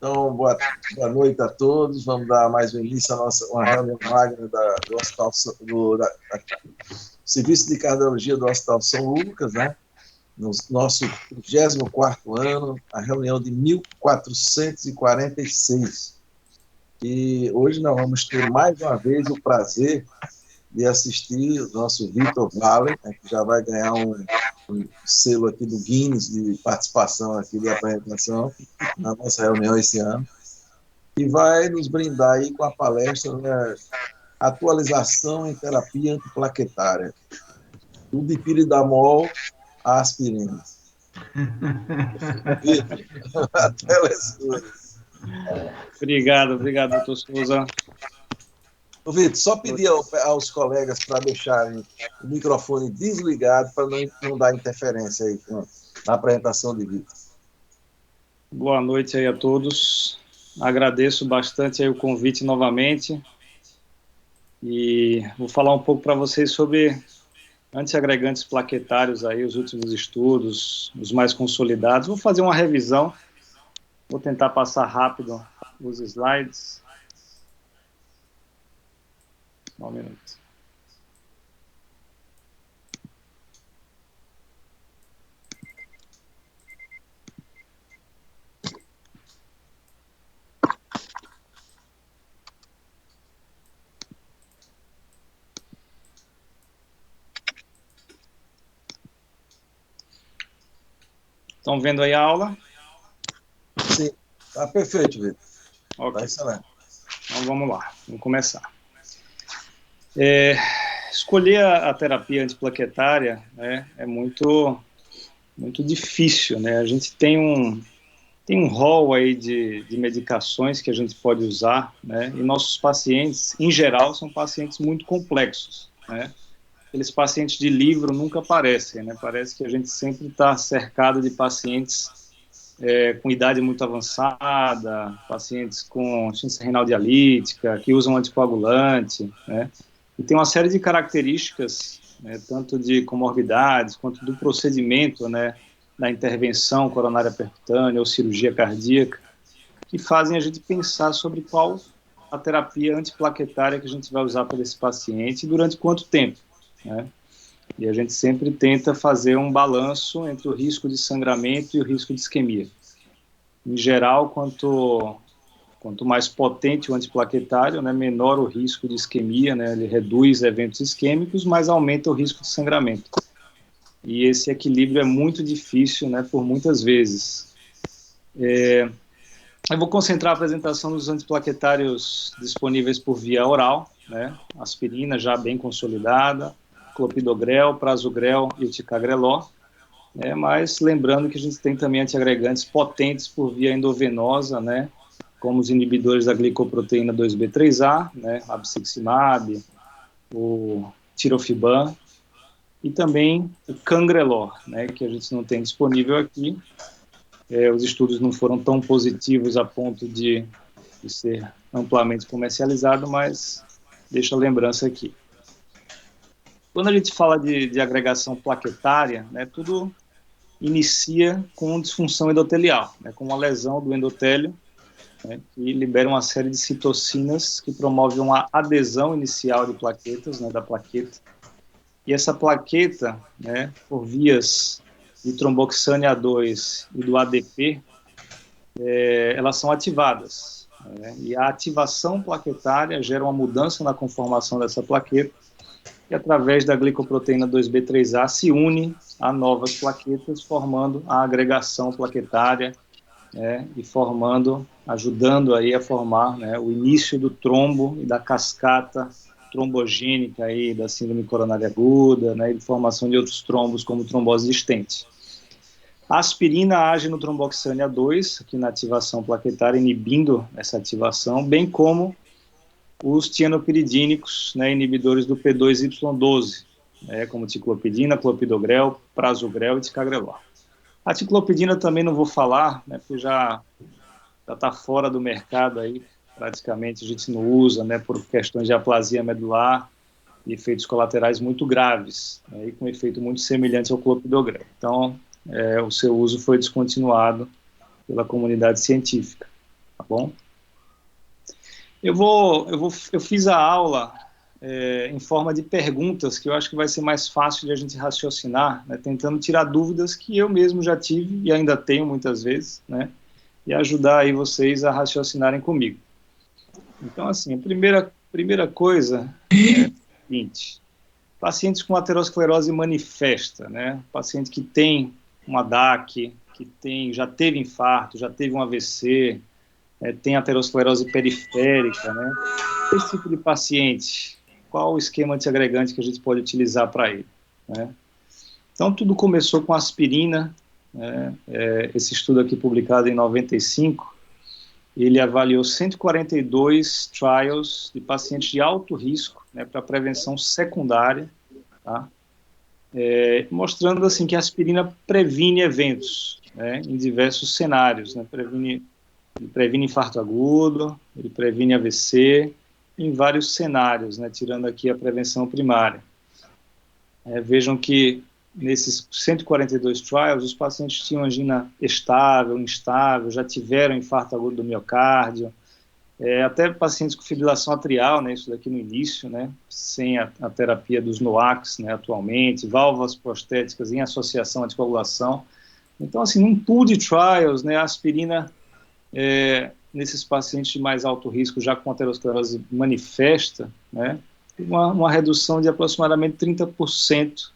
Então, boa noite a todos. Vamos dar mais um início à uma reunião magna do Hospital, Serviço de Cardiologia do Hospital São Lucas, né? No nosso 34º ano, a reunião de 1446. E hoje nós vamos ter mais uma vez o prazer de assistir o nosso Vitor Vale, né, que já vai ganhar um selo aqui do Guinness de participação aqui de apresentação na nossa reunião esse ano, e vai nos brindar aí com a palestra, né, Atualização em Terapia Antiplaquetária, do dipiridamol à aspirina. Vitor, a tela é sua. Obrigado, doutor Souza. Vitor, só pedir aos colegas para deixarem o microfone desligado para não dar interferência aí na apresentação de Vitor. Boa noite aí a todos. Agradeço bastante aí o convite novamente e vou falar um pouco para vocês sobre antiagregantes plaquetários aí, os últimos estudos, os mais consolidados. Vou fazer uma revisão, vou tentar passar rápido os slides. Um minuto. Estão vendo aí a aula? Sim, está perfeito, Vitor. Ok. Tá excelente. Então vamos lá, vamos começar. Escolher a terapia antiplaquetária, né, é muito difícil, né? A gente tem um rol aí de medicações que a gente pode usar, né? E nossos pacientes, em geral, são pacientes muito complexos, né? Aqueles pacientes de livro nunca aparecem, né? Parece que a gente sempre está cercado de pacientes com idade muito avançada, pacientes com insuficiência renal dialítica, que usam anticoagulante, né? E tem uma série de características, né, tanto de comorbidades quanto do procedimento, né, da intervenção coronária percutânea ou cirurgia cardíaca, que fazem a gente pensar sobre qual a terapia antiplaquetária que a gente vai usar para esse paciente e durante quanto tempo, né? E a gente sempre tenta fazer um balanço entre o risco de sangramento e o risco de isquemia. Em geral, quanto mais potente o antiplaquetário, né, menor o risco de isquemia, né, ele reduz eventos isquêmicos, mas aumenta o risco de sangramento. E esse equilíbrio é muito difícil, né, por muitas vezes. Eu vou concentrar a apresentação dos antiplaquetários disponíveis por via oral, né, aspirina já bem consolidada, clopidogrel, prasugrel e o ticagrelor, mas lembrando que a gente tem também antiagregantes potentes por via endovenosa, né, como os inibidores da glicoproteína 2B3A, né, abciximab, o tirofiban, e também o cangrelor, né, que a gente não tem disponível aqui. Os estudos não foram tão positivos a ponto de ser amplamente comercializado, mas deixa a lembrança aqui. Quando a gente fala de agregação plaquetária, né, tudo inicia com disfunção endotelial, né, com uma lesão do endotélio, né, que libera uma série de citocinas que promovem uma adesão inicial de plaquetas, né, da plaqueta. E essa plaqueta, né, por vias de tromboxane A2 e do ADP, elas são ativadas, né, e a ativação plaquetária gera uma mudança na conformação dessa plaqueta, que através da glicoproteína 2B3A se une a novas plaquetas, formando a agregação plaquetária, né, e ajudando aí a formar, né, o início do trombo e da cascata trombogênica aí da síndrome coronária aguda, né, e de formação de outros trombos como trombose de Stent. A aspirina age no tromboxane A2, aqui na ativação plaquetária, inibindo essa ativação, bem como os tianopiridínicos, né, inibidores do P2Y12, né, como ticlopidina, clopidogrel, prasugrel e ticagrelor. A ticlopidina também não vou falar, né, porque já está fora do mercado aí, praticamente a gente não usa, né, por questões de aplasia medular e efeitos colaterais muito graves, né, e com efeito muito semelhante ao clopidogrel. Então, o seu uso foi descontinuado pela comunidade científica. bom? Eu fiz a aula em forma de perguntas, que eu acho que vai ser mais fácil de a gente raciocinar, né, tentando tirar dúvidas que eu mesmo já tive e ainda tenho muitas vezes, né, e ajudar aí vocês a raciocinarem comigo. Então, assim, a primeira coisa é a seguinte: pacientes com aterosclerose manifesta, né, paciente que tem uma DAC, já teve infarto, já teve um AVC, tem aterosclerose periférica, né, esse tipo de paciente, qual o esquema antiagregante que a gente pode utilizar para ele, né? Então, tudo começou com aspirina, né? Esse estudo aqui publicado em 95, ele avaliou 142 trials de pacientes de alto risco, né, para prevenção secundária, tá? Mostrando assim que a aspirina previne eventos, né, em diversos cenários, né? Ele previne infarto agudo, ele previne AVC, em vários cenários, né, tirando aqui a prevenção primária. Vejam que nesses 142 trials, os pacientes tinham angina estável, instável, já tiveram infarto agudo do miocárdio, até pacientes com fibrilação atrial, né, isso daqui no início, né, sem a terapia dos NOACs, né, atualmente, válvulas prostéticas em associação à anticoagulação. Então, assim, num pool de trials, né, a aspirina, nesses pacientes de mais alto risco, já com aterosclerose manifesta, né, uma redução de aproximadamente 30%,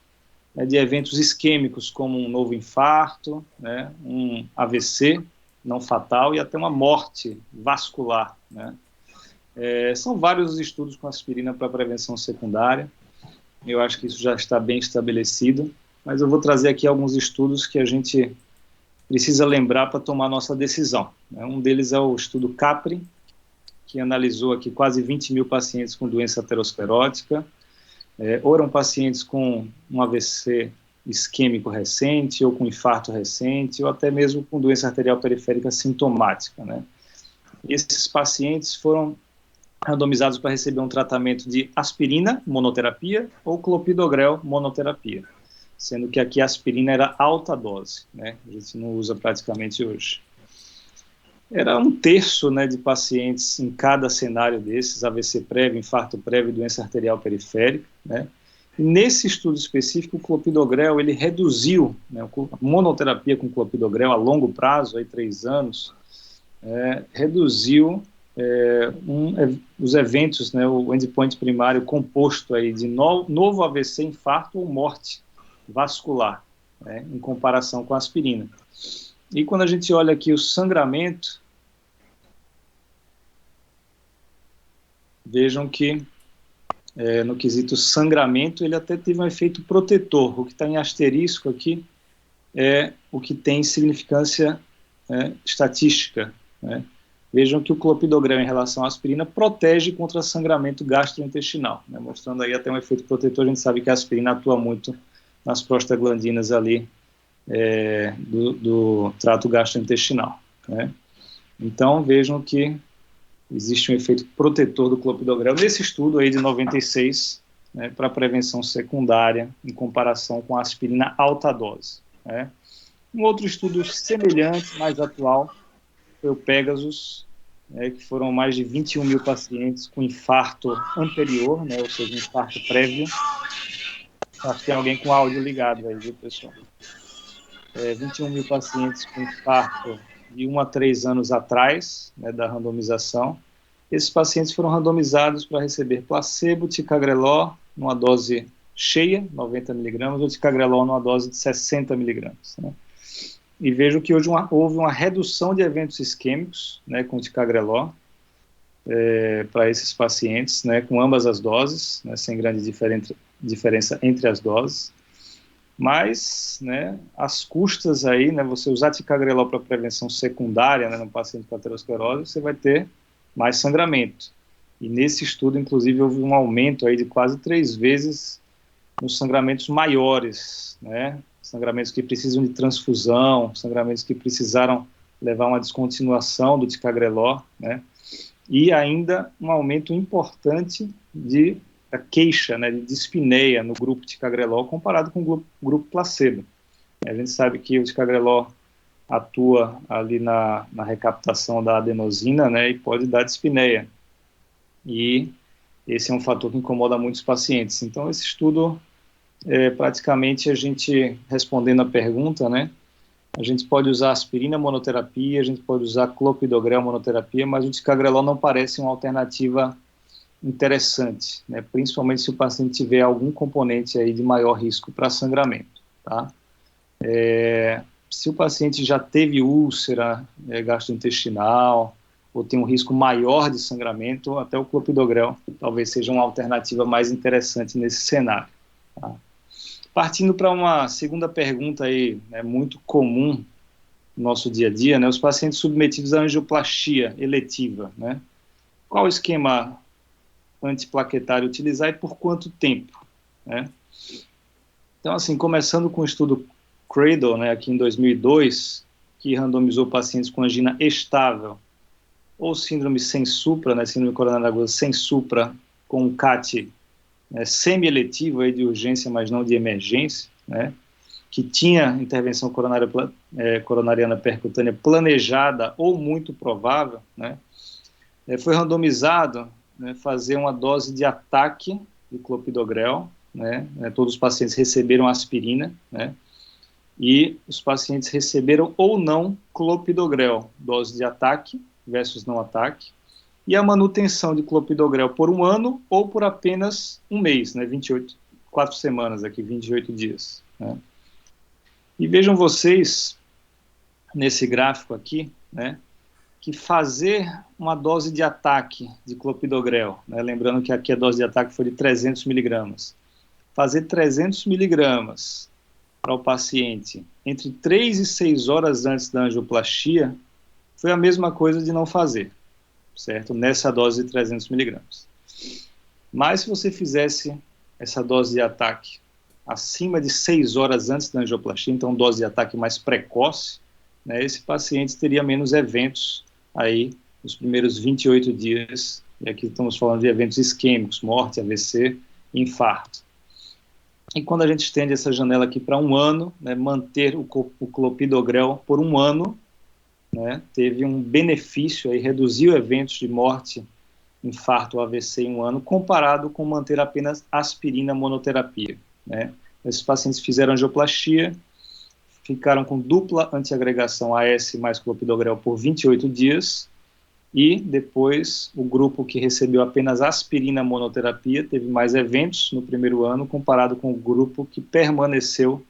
né, de eventos isquêmicos, como um novo infarto, né, um AVC não fatal e até uma morte vascular, né. São vários os estudos com aspirina para prevenção secundária. Eu acho que isso já está bem estabelecido, mas eu vou trazer aqui alguns estudos que a gente precisa lembrar para tomar nossa decisão, né. Um deles é o estudo CAPRI, que analisou aqui quase 20 mil pacientes com doença aterosclerótica, ou eram pacientes com um AVC isquêmico recente, ou com infarto recente, ou até mesmo com doença arterial periférica sintomática, né. E esses pacientes foram randomizados para receber um tratamento de aspirina, monoterapia, ou clopidogrel, monoterapia, sendo que aqui a aspirina era alta dose, né, a gente não usa praticamente hoje. Era um terço, né, de pacientes em cada cenário desses, AVC prévio, infarto prévio, doença arterial periférica, né. E nesse estudo específico, o clopidogrel, ele reduziu, né, a monoterapia com clopidogrel a longo prazo, aí 3 anos, reduziu os eventos, né, o endpoint primário composto aí de novo AVC, infarto ou morte vascular, né, em comparação com a aspirina. E quando a gente olha aqui o sangramento, vejam que no quesito sangramento ele até teve um efeito protetor. O que está em asterisco aqui é o que tem significância estatística, né. Vejam que o clopidogrel em relação à aspirina protege contra sangramento gastrointestinal, né, mostrando aí até um efeito protetor. A gente sabe que a aspirina atua muito nas prostaglandinas ali do trato gastrointestinal, né. Então vejam que existe um efeito protetor do clopidogrel nesse estudo aí de 96, né, para prevenção secundária em comparação com a aspirina alta dose, né. Um outro estudo semelhante, mais atual, foi o Pegasus, que foram mais de 21 mil pacientes com infarto anterior, né, ou seja, infarto prévio. Acho que tem alguém com áudio ligado aí, viu, pessoal? 21 mil pacientes com infarto de 1 a 3 anos atrás, né, da randomização. Esses pacientes foram randomizados para receber placebo, ticagrelor, numa dose cheia, 90 miligramas, ou ticagrelor numa dose de 60 miligramas, né. E vejo que hoje houve uma redução de eventos isquêmicos, né, com ticagrelor, para esses pacientes, né, com ambas as doses, né, sem grande diferença entre as doses. Mas, né, as custas aí, né, você usar ticagrelor para prevenção secundária, né, no paciente com aterosclerose, você vai ter mais sangramento. E nesse estudo, inclusive, houve um aumento aí de quase 3 vezes nos sangramentos maiores, né, sangramentos que precisam de transfusão, sangramentos que precisaram levar uma descontinuação do ticagrelor, né, e ainda um aumento importante da queixa, né, de dispneia no grupo ticagrelor comparado com o grupo placebo. A gente sabe que o ticagrelor atua ali na recaptação da adenosina, né, e pode dar dispneia. E esse é um fator que incomoda muitos pacientes. Então, esse estudo, praticamente, a gente, respondendo a pergunta, né, a gente pode usar aspirina monoterapia, a gente pode usar clopidogrel monoterapia, mas o ticagrelol não parece uma alternativa interessante, né, principalmente se o paciente tiver algum componente aí de maior risco para sangramento, tá? Se o paciente já teve úlcera gastrointestinal ou tem um risco maior de sangramento, até o clopidogrel talvez seja uma alternativa mais interessante nesse cenário. Tá? Partindo para uma segunda pergunta aí, né, muito comum no nosso dia a dia, né, os pacientes submetidos à angioplastia eletiva, né, qual o esquema antiplaquetário utilizar e por quanto tempo, né? Então, assim, começando com o estudo CRADLE, né, aqui em 2002, que randomizou pacientes com angina estável ou síndrome sem supra, né, síndrome coronária aguda sem supra, com um CAT, né, semi-eletivo aí de urgência, mas não de emergência, né, que tinha intervenção coronariana percutânea planejada ou muito provável, né, foi randomizado, né, fazer uma dose de ataque de clopidogrel, né, todos os pacientes receberam aspirina, né, e os pacientes receberam ou não clopidogrel, dose de ataque versus não ataque, e a manutenção de clopidogrel por 1 ano ou por apenas 1 mês, né, 4 semanas aqui, 28 dias. Né. E vejam vocês, nesse gráfico aqui, né, que fazer uma dose de ataque de clopidogrel, né, lembrando que aqui a dose de ataque foi de 300 miligramas, fazer 300 miligramas para o paciente entre 3 e 6 horas antes da angioplastia foi a mesma coisa de não fazer, certo? Nessa dose de 300 miligramas. Mas se você fizesse essa dose de ataque acima de 6 horas antes da angioplastia, então dose de ataque mais precoce, né, esse paciente teria menos eventos aí nos primeiros 28 dias, e aqui estamos falando de eventos isquêmicos, morte, AVC, infarto. E quando a gente estende essa janela aqui para 1 ano, né, manter o clopidogrel por 1 ano, né, teve um benefício, aí, reduziu eventos de morte, infarto ou AVC em 1 ano, comparado com manter apenas aspirina monoterapia. Né. Esses pacientes fizeram angioplastia, ficaram com dupla antiagregação AS mais clopidogrel por 28 dias, e depois o grupo que recebeu apenas aspirina monoterapia teve mais eventos no primeiro ano, comparado com o grupo que permaneceu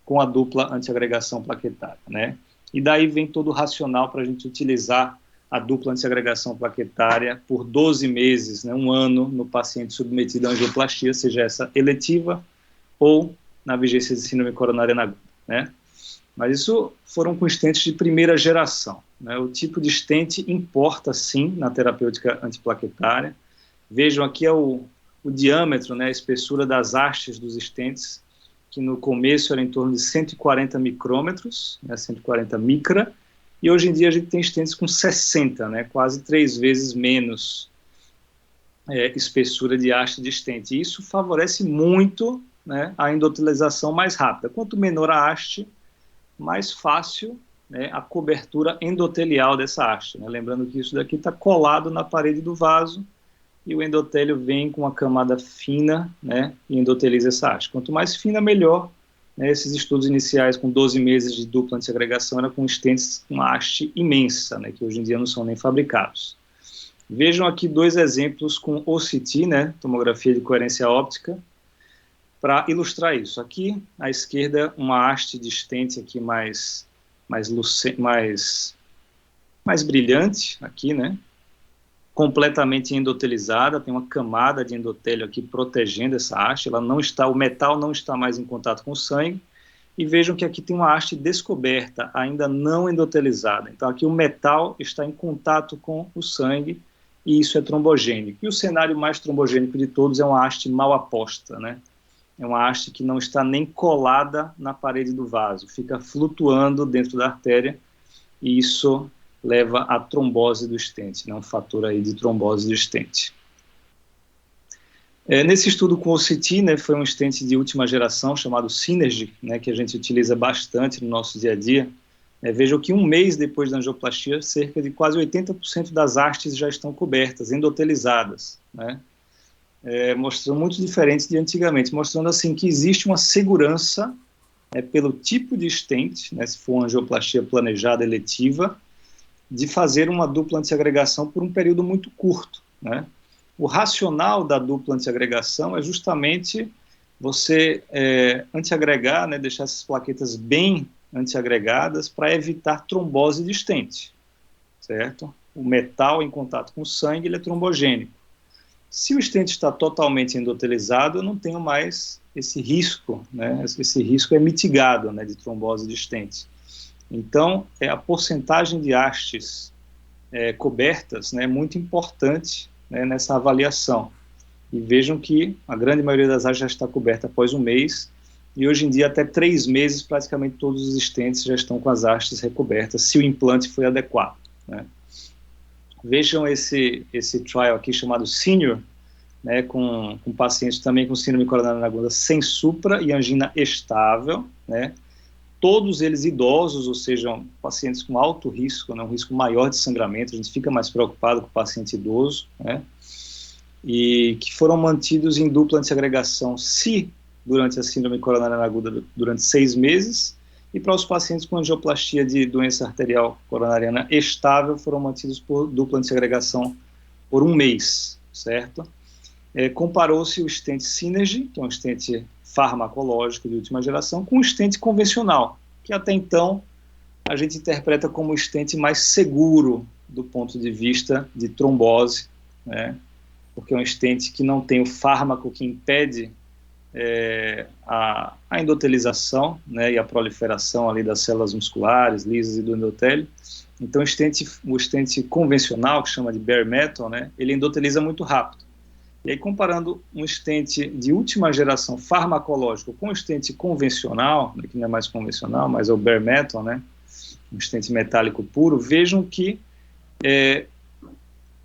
com a dupla antiagregação plaquetária, né? E daí vem todo o racional para a gente utilizar a dupla antiagregação plaquetária por 12 meses, né, 1 ano, no paciente submetido à angioplastia, seja essa eletiva ou na vigência de síndrome coronariana aguda, né? Mas isso foram com stents de primeira geração. Né? O tipo de stent importa, sim, na terapêutica antiplaquetária. Vejam aqui o diâmetro, né, a espessura das hastes dos stents, que no começo era em torno de 140 micrômetros, né, 140 micra, e hoje em dia a gente tem stents com 60, né, quase 3 vezes menos espessura de haste de stent. E isso favorece muito, né, a endotelização mais rápida. Quanto menor a haste, mais fácil, né, a cobertura endotelial dessa haste. Né? Lembrando que isso daqui está colado na parede do vaso e o endotélio vem com uma camada fina, né, e endoteliza essa haste. Quanto mais fina, melhor. Né? Esses estudos iniciais com 12 meses de dupla antiagregação era com stents com uma haste imensa, né, que hoje em dia não são nem fabricados. Vejam aqui 2 exemplos com OCT, né, tomografia de coerência óptica, para ilustrar isso. Aqui, à esquerda, uma haste de stent aqui mais brilhante, aqui, né? Completamente endotelizada, tem uma camada de endotélio aqui protegendo essa haste, o metal não está mais em contato com o sangue, e vejam que aqui tem uma haste descoberta, ainda não endotelizada. Então aqui o metal está em contato com o sangue, e isso é trombogênico. E o cenário mais trombogênico de todos é uma haste mal aposta, né? É uma haste que não está nem colada na parede do vaso, fica flutuando dentro da artéria, e isso leva à trombose do stent, né, um fator aí de trombose do stent. Nesse estudo com OCT, né, foi um stent de última geração chamado Synergy, né, que a gente utiliza bastante no nosso dia a dia. Vejam que um mês depois da angioplastia, cerca de quase 80% das hastes já estão cobertas, endotelizadas, né? Mostrando muito diferente de antigamente, mostrando assim que existe uma segurança pelo tipo de stent, né, se for uma angioplastia planejada eletiva, de fazer uma dupla antiagregação por um período muito curto, né? O racional da dupla antiagregação é justamente você antiagregar, né, deixar essas plaquetas bem antiagregadas para evitar trombose de stent, certo? O metal em contato com o sangue, ele é trombogênico. Se o stent está totalmente endotelizado, eu não tenho mais esse risco, né? Esse risco é mitigado, né, de trombose de stent. Então, a porcentagem de hastes cobertas, né, é muito importante, né, nessa avaliação. E vejam que a grande maioria das hastes já está coberta após um mês, e hoje em dia até 3 meses praticamente todos os stents já estão com as hastes recobertas, se o implante foi adequado, né? Vejam esse trial aqui chamado Senior, né, com pacientes também com síndrome coronariana aguda sem supra e angina estável, né, todos eles idosos, ou seja, pacientes com alto risco, né, um risco maior de sangramento, a gente fica mais preocupado com o paciente idoso, né, e que foram mantidos em dupla antiagregação durante a síndrome coronariana aguda durante 6 meses, e para os pacientes com angioplastia de doença arterial coronariana estável foram mantidos por dupla antiagregação por um mês, certo? Comparou-se o stent Synergy, que é um stent farmacológico de última geração, com o stent convencional, que até então a gente interpreta como o stent mais seguro do ponto de vista de trombose, né? Porque é um stent que não tem o fármaco que impede a endotelização, né, e a proliferação ali das células musculares lisas e do endotélio. Então o stent convencional, que chama de bare metal, né, ele endoteliza muito rápido. E aí, comparando um stent de última geração farmacológico com o stent convencional, que não é mais convencional, mas é o bare metal, né, um stent metálico puro, vejam que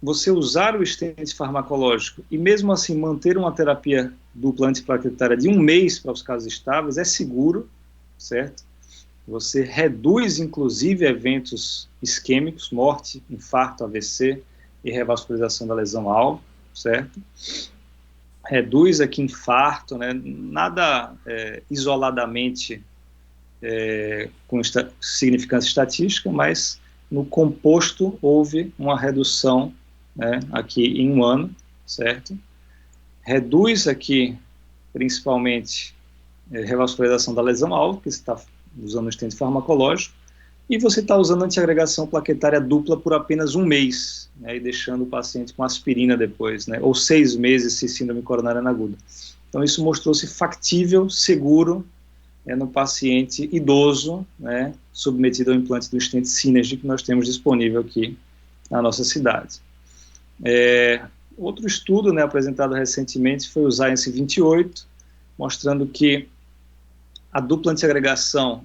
você usar o stent farmacológico e mesmo assim manter uma terapia dupla antiplaquetária de um mês para os casos estáveis é seguro, certo? Você reduz inclusive eventos isquêmicos, morte, infarto, AVC e revascularização da lesão-alvo, certo? Reduz aqui infarto, né? Nada isoladamente com significância estatística, mas no composto houve uma redução, né, aqui em um ano, certo? Reduz aqui, principalmente, revascularização da lesão-alvo, que você está usando o stent farmacológico, e você está usando antiagregação plaquetária dupla por apenas um mês, né, e deixando o paciente com aspirina depois, né, ou 6 meses se síndrome coronariana aguda. Então isso mostrou-se factível, seguro, no paciente idoso, né, submetido ao implante do stent Synergy que nós temos disponível aqui na nossa cidade. Outro estudo, né, apresentado recentemente foi o Science 28, mostrando que a dupla antiagregação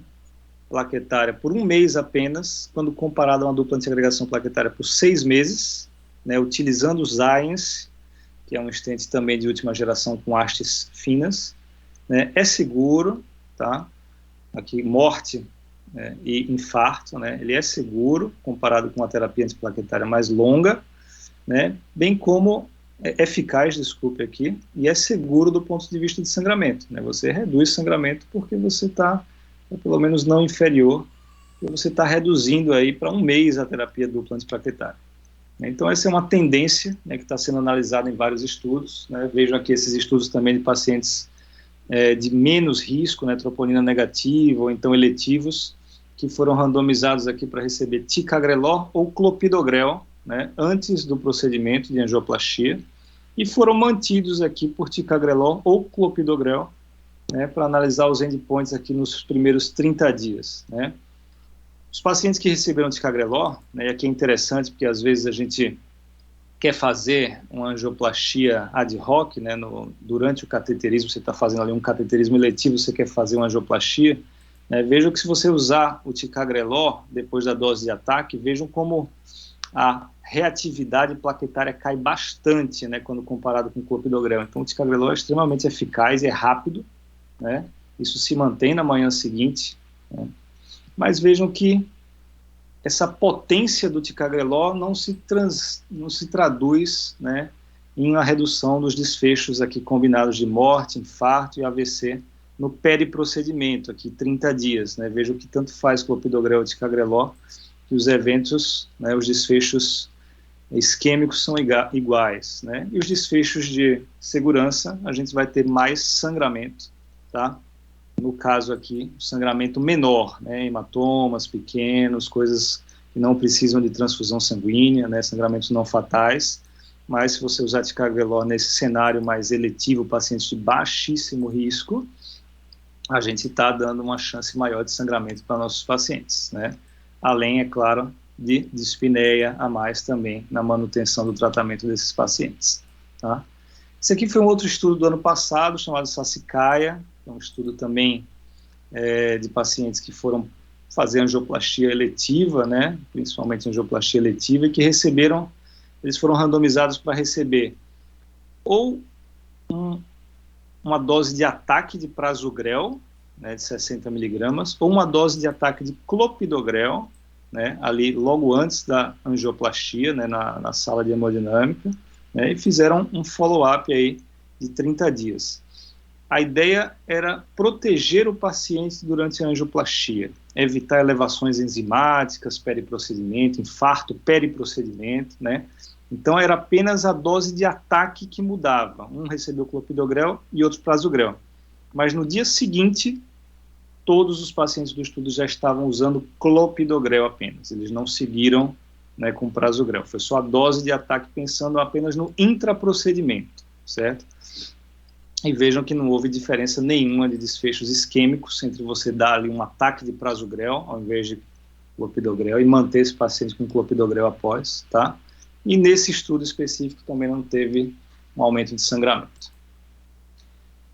plaquetária por um mês apenas, quando comparado a uma dupla antiagregação plaquetária por 6 meses, né, utilizando o Science, que é um stent também de última geração com hastes finas, né, é seguro, tá? Aqui, morte e infarto, né, ele é seguro comparado com a terapia antiplaquetária mais longa, né, bem como eficaz, desculpe aqui, e é seguro do ponto de vista de sangramento, né, você reduz sangramento porque você está, pelo menos não inferior, e você está reduzindo aí para um mês a terapia dupla antiplaquetária. Então essa é uma tendência, né, que está sendo analisada em vários estudos, né, vejam aqui esses estudos também de pacientes de menos risco, né, troponina negativa, ou então eletivos, que foram randomizados aqui para receber ticagrelor ou clopidogrel, né, antes do procedimento de angioplastia, e foram mantidos aqui por ticagrelor ou clopidogrel, né, para analisar os endpoints aqui nos primeiros 30 dias. Né. Os pacientes que receberam ticagrelor, né, e aqui é interessante porque às vezes a gente quer fazer uma angioplastia ad hoc, né, durante o cateterismo, você está fazendo ali um cateterismo eletivo, você quer fazer uma angioplastia, né, vejam que se você usar o ticagrelor depois da dose de ataque, vejam como a reatividade plaquetária cai bastante, né, quando comparado com o clopidogrel. Então o ticagrelor é extremamente eficaz, é rápido, né, isso se mantém na manhã seguinte, né, mas vejam que essa potência do ticagrelor não se traduz, né, em uma redução dos desfechos aqui combinados de morte, infarto e AVC no periprocedimento, aqui 30 dias. Né? Veja o que tanto faz clopidogrel e ticagrelor, que os eventos, né, os desfechos isquêmicos são iguais. Né? E os desfechos de segurança, a gente vai ter mais sangramento, tá? No caso aqui, sangramento menor, né, hematomas pequenos, coisas que não precisam de transfusão sanguínea, né, sangramentos não fatais, mas se você usar ticagrelor nesse cenário mais eletivo, pacientes de baixíssimo risco, a gente está dando uma chance maior de sangramento para nossos pacientes, né, além, é claro, de dispneia a mais também na manutenção do tratamento desses pacientes, tá? Esse aqui foi um outro estudo do ano passado, chamado Sassicaia, é um estudo também de pacientes que foram fazer angioplastia eletiva, né, principalmente angioplastia eletiva, e que receberam, eles foram randomizados para receber ou uma dose de ataque de prasugrel, né, de 60 miligramas, ou uma dose de ataque de clopidogrel, né, ali logo antes da angioplastia, né, na sala de hemodinâmica, né, e fizeram um follow-up aí de 30 dias. A ideia era proteger o paciente durante a angioplastia, evitar elevações enzimáticas, periprocedimento, infarto periprocedimento, né? Então era apenas a dose de ataque que mudava. Um recebeu clopidogrel e outro prasugrel. Mas no dia seguinte, todos os pacientes do estudo já estavam usando clopidogrel apenas. Eles não seguiram, né, com prasugrel. Foi só a dose de ataque pensando apenas no intraprocedimento, certo? E vejam que não houve diferença nenhuma de desfechos isquêmicos entre você dar ali um ataque de prasugrel ao invés de clopidogrel e manter esse paciente com clopidogrel após, tá? E nesse estudo específico também não teve um aumento de sangramento.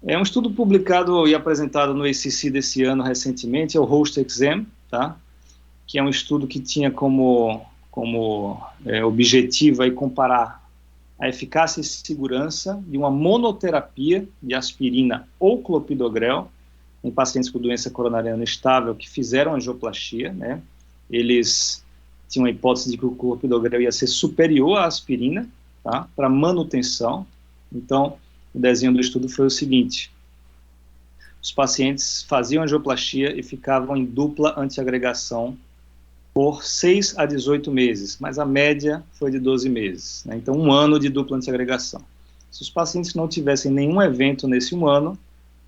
É um estudo publicado e apresentado no ACC desse ano recentemente, é o Host-Exam, tá? Que é um estudo que tinha como objetivo aí comparar a eficácia e segurança de uma monoterapia de aspirina ou clopidogrel em pacientes com doença coronariana estável que fizeram angioplastia, né? Eles tinham a hipótese de que o clopidogrel ia ser superior à aspirina, tá? Para manutenção. Então, o desenho do estudo foi o seguinte: os pacientes faziam angioplastia e ficavam em dupla antiagregação por 6 a 18 meses, mas a média foi de 12 meses, né? Então 1 ano de dupla antiagregação. Se os pacientes não tivessem nenhum evento nesse 1 ano,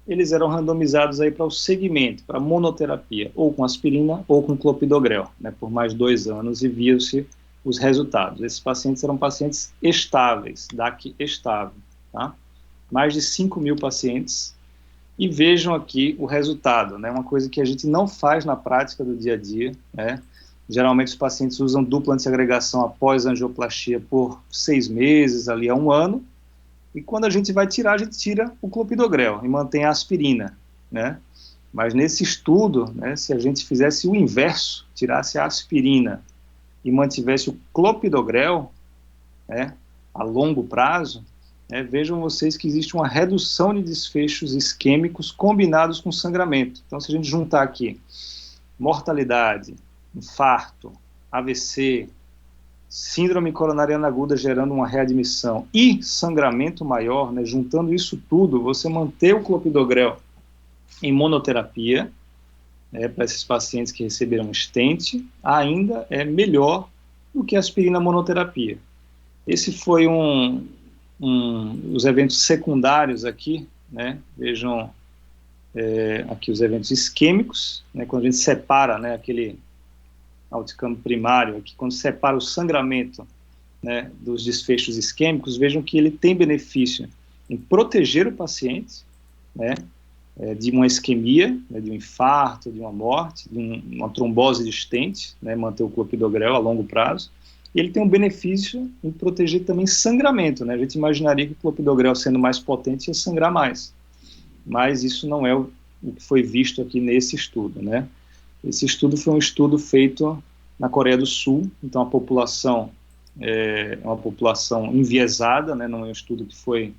eles eram randomizados aí para o segmento, para monoterapia, ou com aspirina ou com clopidogrel, né, por mais 2 anos, e viam-se os resultados. Esses pacientes eram pacientes estáveis, DAC estável, tá? Mais de 5.000 pacientes, e vejam aqui o resultado, né, uma coisa que a gente não faz na prática do dia a dia, né? Geralmente os pacientes usam dupla antiagregação após a angioplastia por 6 meses, ali a 1 ano, e quando a gente vai tirar, a gente tira o clopidogrel e mantém a aspirina, né? Mas nesse estudo, né, se a gente fizesse o inverso, tirasse a aspirina e mantivesse o clopidogrel, né, a longo prazo, né, vejam vocês que existe uma redução de desfechos isquêmicos combinados com sangramento. Então, se a gente juntar aqui mortalidade, infarto, AVC, síndrome coronariana aguda gerando uma readmissão e sangramento maior, né, juntando isso tudo, você manter o clopidogrel em monoterapia, né, para esses pacientes que receberam stent, ainda é melhor do que a aspirina monoterapia. Esse foi os eventos secundários aqui, né, vejam aqui os eventos isquêmicos, né, quando a gente separa, né, aquele outcome primário, aqui, quando separa o sangramento, né, dos desfechos isquêmicos, vejam que ele tem benefício em proteger o paciente, né, de uma isquemia, né, de um infarto, de uma morte, de uma trombose de stent, né, manter o clopidogrel a longo prazo, e ele tem um benefício em proteger também sangramento, né, a gente imaginaria que o clopidogrel sendo mais potente ia sangrar mais, mas isso não é o que foi visto aqui nesse estudo, né. Esse estudo foi um estudo feito na Coreia do Sul, então a população é uma população enviesada, né, não é um estudo que foi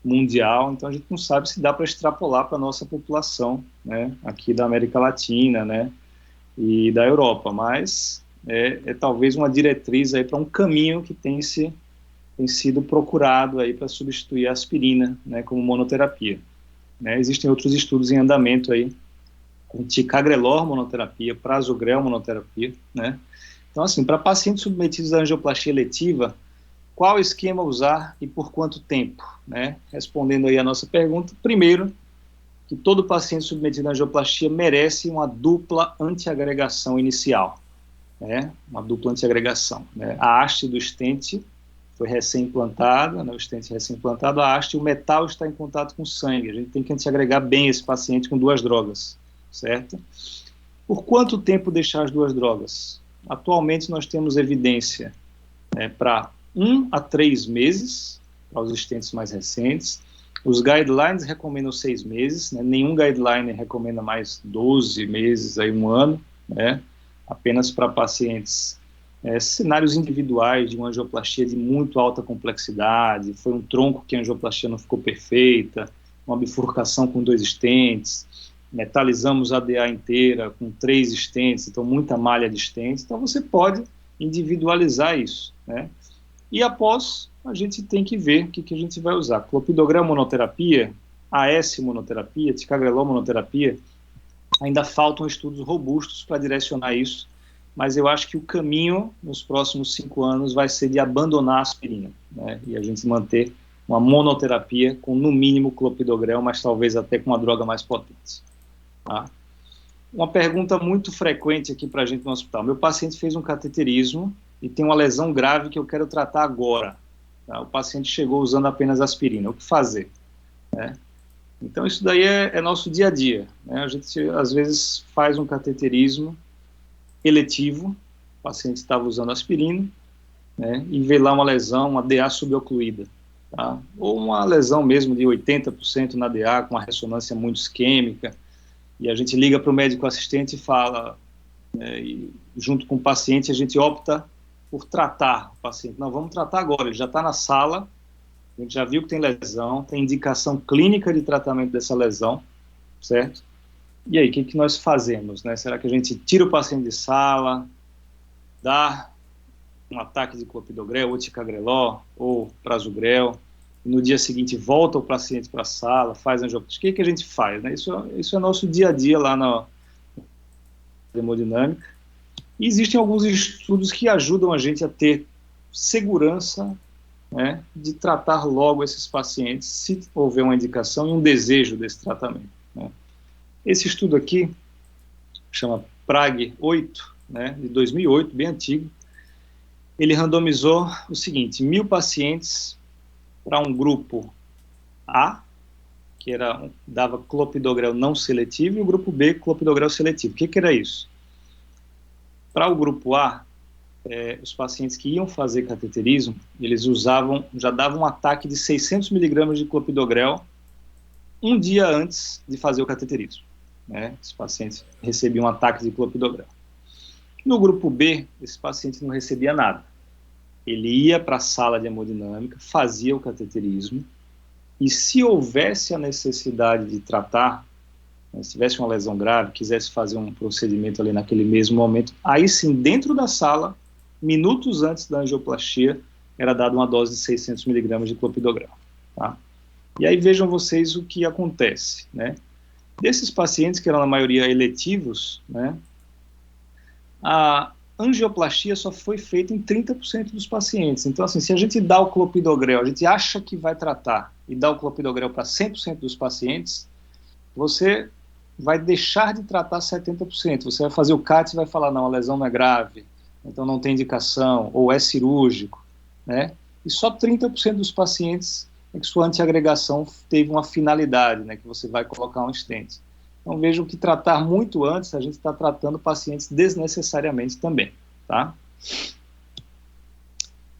mundial, então a gente não sabe se dá para extrapolar para a nossa população, né, aqui da América Latina, né, e da Europa, mas é talvez uma diretriz aí para um caminho que tem sido procurado aí para substituir a aspirina, né, como monoterapia. Né? Existem outros estudos em andamento aí, com ticagrelor monoterapia, prasugrel monoterapia, né? Então, assim, para pacientes submetidos à angioplastia eletiva, qual esquema usar e por quanto tempo? Né? Respondendo aí a nossa pergunta, primeiro, que todo paciente submetido à angioplastia merece uma dupla antiagregação inicial, né? Uma dupla antiagregação. Né? A haste do stent foi recém-implantada, né? O stent recém-implantado, a haste, o metal está em contato com o sangue. A gente tem que antiagregar bem esse paciente com 2 drogas, certo? Por quanto tempo deixar as 2 drogas? Atualmente nós temos evidência para 1 a 3 meses, para os stents mais recentes. Os guidelines recomendam 6 meses, né? Nenhum guideline recomenda mais 12 meses, aí 1 ano, né? Apenas para pacientes, cenários individuais de uma angioplastia de muito alta complexidade, foi um tronco que a angioplastia não ficou perfeita, uma bifurcação com 2 stents, metalizamos a DA inteira com 3 stents, então muita malha de stents, então você pode individualizar isso, né? E após, a gente tem que ver o que a gente vai usar. Clopidogrel monoterapia, AS monoterapia, ticagrelor monoterapia, ainda faltam estudos robustos para direcionar isso, mas eu acho que o caminho nos próximos 5 anos vai ser de abandonar a aspirina, né? E a gente manter uma monoterapia com, no mínimo, clopidogrel, mas talvez até com uma droga mais potente. Tá? Uma pergunta muito frequente aqui para a gente no hospital. Meu paciente fez um cateterismo e tem uma lesão grave que eu quero tratar agora. Tá? O paciente chegou usando apenas aspirina. O que fazer? Né? Então, isso daí é nosso dia a dia. Né? A gente, às vezes, faz um cateterismo eletivo, o paciente estava usando aspirina, né? E vê lá uma lesão, uma DA subocluída. Tá? Ou uma lesão mesmo de 80% na DA, com uma ressonância muito isquêmica, e a gente liga para o médico assistente e fala, e junto com o paciente a gente opta por tratar o paciente. Não, vamos tratar agora, ele já está na sala, a gente já viu que tem lesão, tem indicação clínica de tratamento dessa lesão, certo? E aí, o que nós fazemos? Né? Será que a gente tira o paciente de sala, dá um ataque de clopidogrel, ou ticagrelor, ou prasugrel, e no dia seguinte volta o paciente para a sala, faz angioplastia? O que a gente faz? Né? Isso é nosso dia a dia lá na hemodinâmica. E existem alguns estudos que ajudam a gente a ter segurança, né, de tratar logo esses pacientes, se houver uma indicação e um desejo desse tratamento. Né? Esse estudo aqui, chama Prague 8, né, de 2008, bem antigo, ele randomizou o seguinte: 1.000 pacientes para um grupo A, que dava clopidogrel não seletivo, e o grupo B, clopidogrel seletivo. O que era isso? Para o grupo A, os pacientes que iam fazer cateterismo, eles já davam um ataque de 600 miligramas de clopidogrel um dia antes de fazer o cateterismo. Né? Os pacientes recebiam um ataque de clopidogrel. No grupo B, esse paciente não recebia nada. Ele ia para a sala de hemodinâmica, fazia o cateterismo, e se houvesse a necessidade de tratar, né, se tivesse uma lesão grave, quisesse fazer um procedimento ali naquele mesmo momento, aí sim, dentro da sala, minutos antes da angioplastia, era dada uma dose de 600 miligramas de clopidogrel. Tá? E aí vejam vocês o que acontece. Né? Desses pacientes, que eram na maioria eletivos, né, a angioplastia só foi feita em 30% dos pacientes. Então, assim, se a gente dá o clopidogrel, a gente acha que vai tratar e dá o clopidogrel para 100% dos pacientes, você vai deixar de tratar 70%. Você vai fazer o CAT e vai falar, não, a lesão não é grave, então não tem indicação, ou é cirúrgico, né? E só 30% dos pacientes é que sua antiagregação teve uma finalidade, né, que você vai colocar um stent. Então vejam que tratar muito antes, a gente está tratando pacientes desnecessariamente também, tá?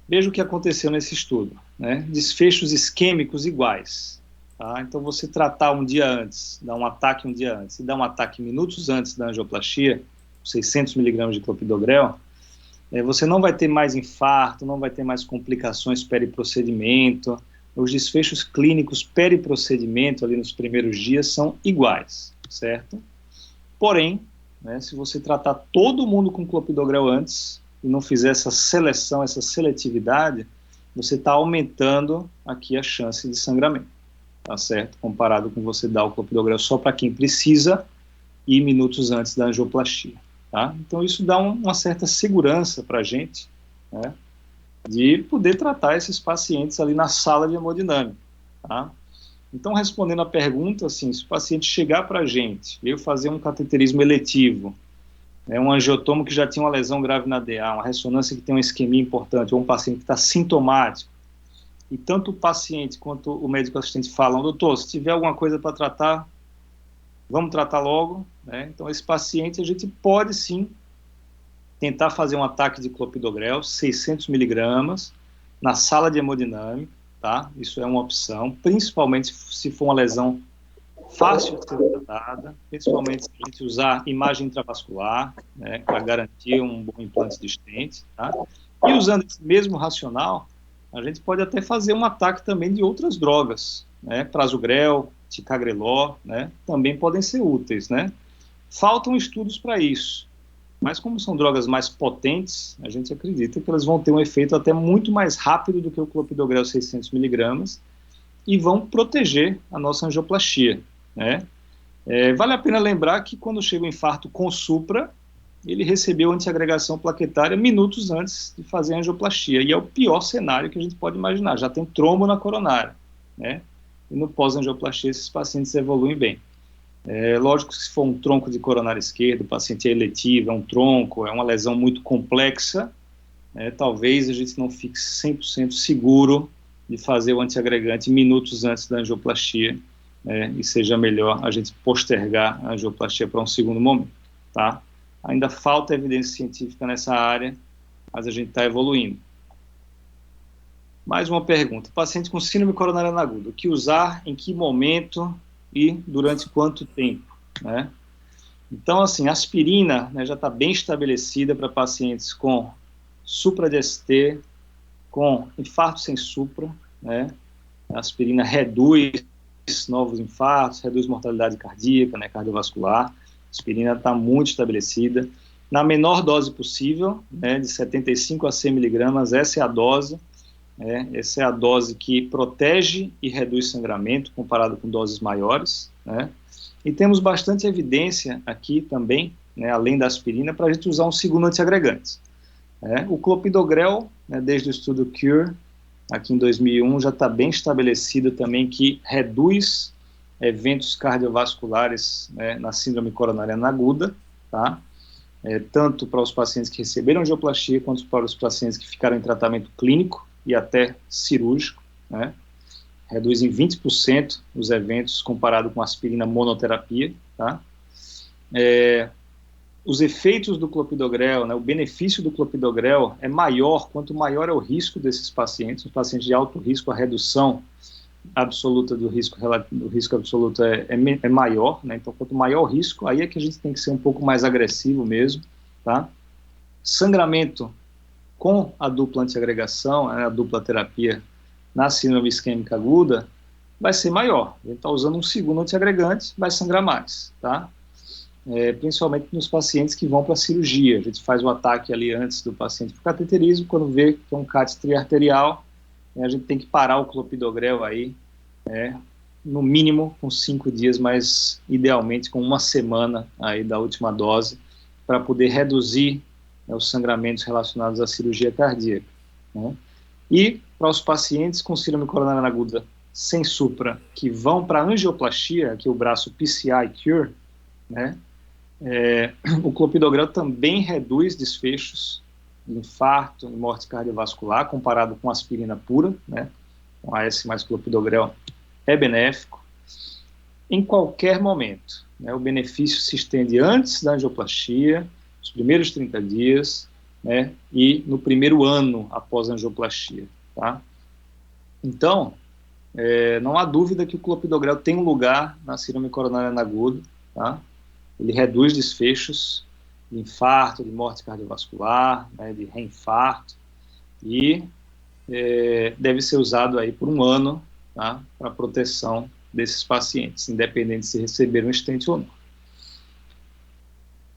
Veja o que aconteceu nesse estudo, né? Desfechos isquêmicos iguais, tá? Então você tratar um dia antes, dar um ataque um dia antes, e dar um ataque minutos antes da angioplastia, 600 miligramas de clopidogrel, você não vai ter mais infarto, não vai ter mais complicações periprocedimento, os desfechos clínicos periprocedimento ali nos primeiros dias são iguais, certo? Porém, né, se você tratar todo mundo com clopidogrel antes e não fizer essa seleção, essa seletividade, você está aumentando aqui a chance de sangramento, tá certo? Comparado com você dar o clopidogrel só para quem precisa e minutos antes da angioplastia, tá? Então isso dá uma certa segurança para a gente, né, de poder tratar esses pacientes ali na sala de hemodinâmica, tá? Então, respondendo a pergunta, assim, se o paciente chegar para a gente, veio fazer um cateterismo eletivo, né, um angiotomo que já tinha uma lesão grave na DA, uma ressonância que tem uma isquemia importante, ou um paciente que está sintomático, e tanto o paciente quanto o médico assistente falam, doutor, se tiver alguma coisa para tratar, vamos tratar logo, né? Então, esse paciente a gente pode sim tentar fazer um ataque de clopidogrel, 600 miligramas, na sala de hemodinâmica, tá? Isso é uma opção, principalmente se for uma lesão fácil de ser tratada, principalmente se a gente usar imagem intravascular, né, para garantir um bom implante de stent, tá? E usando esse mesmo racional, a gente pode até fazer um ataque também de outras drogas, né? Prasugrel, ticagrelor, né? Também podem ser úteis, né? Faltam estudos para isso, mas como são drogas mais potentes, a gente acredita que elas vão ter um efeito até muito mais rápido do que o clopidogrel 600 miligramas e vão proteger a nossa angioplastia, né? Vale a pena lembrar que quando chega o infarto com supra, ele recebeu antiagregação plaquetária minutos antes de fazer a angioplastia, e é o pior cenário que a gente pode imaginar, já tem trombo na coronária, né? E no pós-angioplastia esses pacientes evoluem bem. Lógico que se for um tronco de coronária esquerda, o paciente é eletivo, é um tronco, é uma lesão muito complexa, talvez a gente não fique 100% seguro de fazer o antiagregante minutos antes da angioplastia, e seja melhor a gente postergar a angioplastia para um segundo momento, tá? Ainda falta evidência científica nessa área, mas a gente está evoluindo. Mais uma pergunta. Paciente com síndrome coronariana aguda, o que usar, em que momento e durante quanto tempo, né? Então, assim, a aspirina, né, já está bem estabelecida para pacientes com supra de ST, com infarto sem supra, né? A aspirina reduz novos infartos, reduz mortalidade cardíaca, né, cardiovascular. A aspirina está muito estabelecida. Na menor dose possível, né, de 75 a 100 miligramas, essa é a dose. Essa é a dose que protege e reduz sangramento comparado com doses maiores, né? E temos bastante evidência aqui também, né, além da aspirina, para a gente usar um segundo antiagregante. O clopidogrel, né, desde o estudo CURE, aqui em 2001, já está bem estabelecido também que reduz eventos cardiovasculares, né, na síndrome coronariana aguda, tá? Tanto para os pacientes que receberam angioplastia, quanto para os pacientes que ficaram em tratamento clínico e até cirúrgico, né? Reduz em 20% os eventos comparado com aspirina monoterapia, tá? Os efeitos do clopidogrel, né, o benefício do clopidogrel é maior, quanto maior é o risco desses pacientes, os pacientes de alto risco, a redução absoluta do risco absoluto é maior, né? Então quanto maior o risco, aí é que a gente tem que ser um pouco mais agressivo mesmo, tá? Sangramento com a dupla antiagregação, a dupla terapia na síndrome isquêmica aguda, vai ser maior. A gente está usando um segundo antiagregante, vai sangrar mais, tá? Principalmente nos pacientes que vão para a cirurgia. A gente faz o ataque ali antes do paciente para cateterismo, quando vê que é um cáteter arterial, a gente tem que parar o clopidogrel aí, no mínimo com 5 dias, mas idealmente com 1 semana aí da última dose, para poder reduzir os sangramentos relacionados à cirurgia cardíaca, né? E para os pacientes com síndrome coronariana aguda sem supra, que vão para angioplastia, aqui o braço PCI Cure, né? O clopidogrel também reduz desfechos de infarto e morte cardiovascular, comparado com aspirina pura, né? Com AS mais clopidogrel é benéfico em qualquer momento, né? O benefício se estende antes da angioplastia, os primeiros 30 dias, né, e no primeiro ano após a angioplastia, tá? Então, não há dúvida que o clopidogrel tem um lugar na síndrome coronariana aguda, tá? Ele reduz desfechos de infarto, de morte cardiovascular, né, de reinfarto, e deve ser usado aí por 1 ano, tá, para proteção desses pacientes, independente se receberam stent ou não.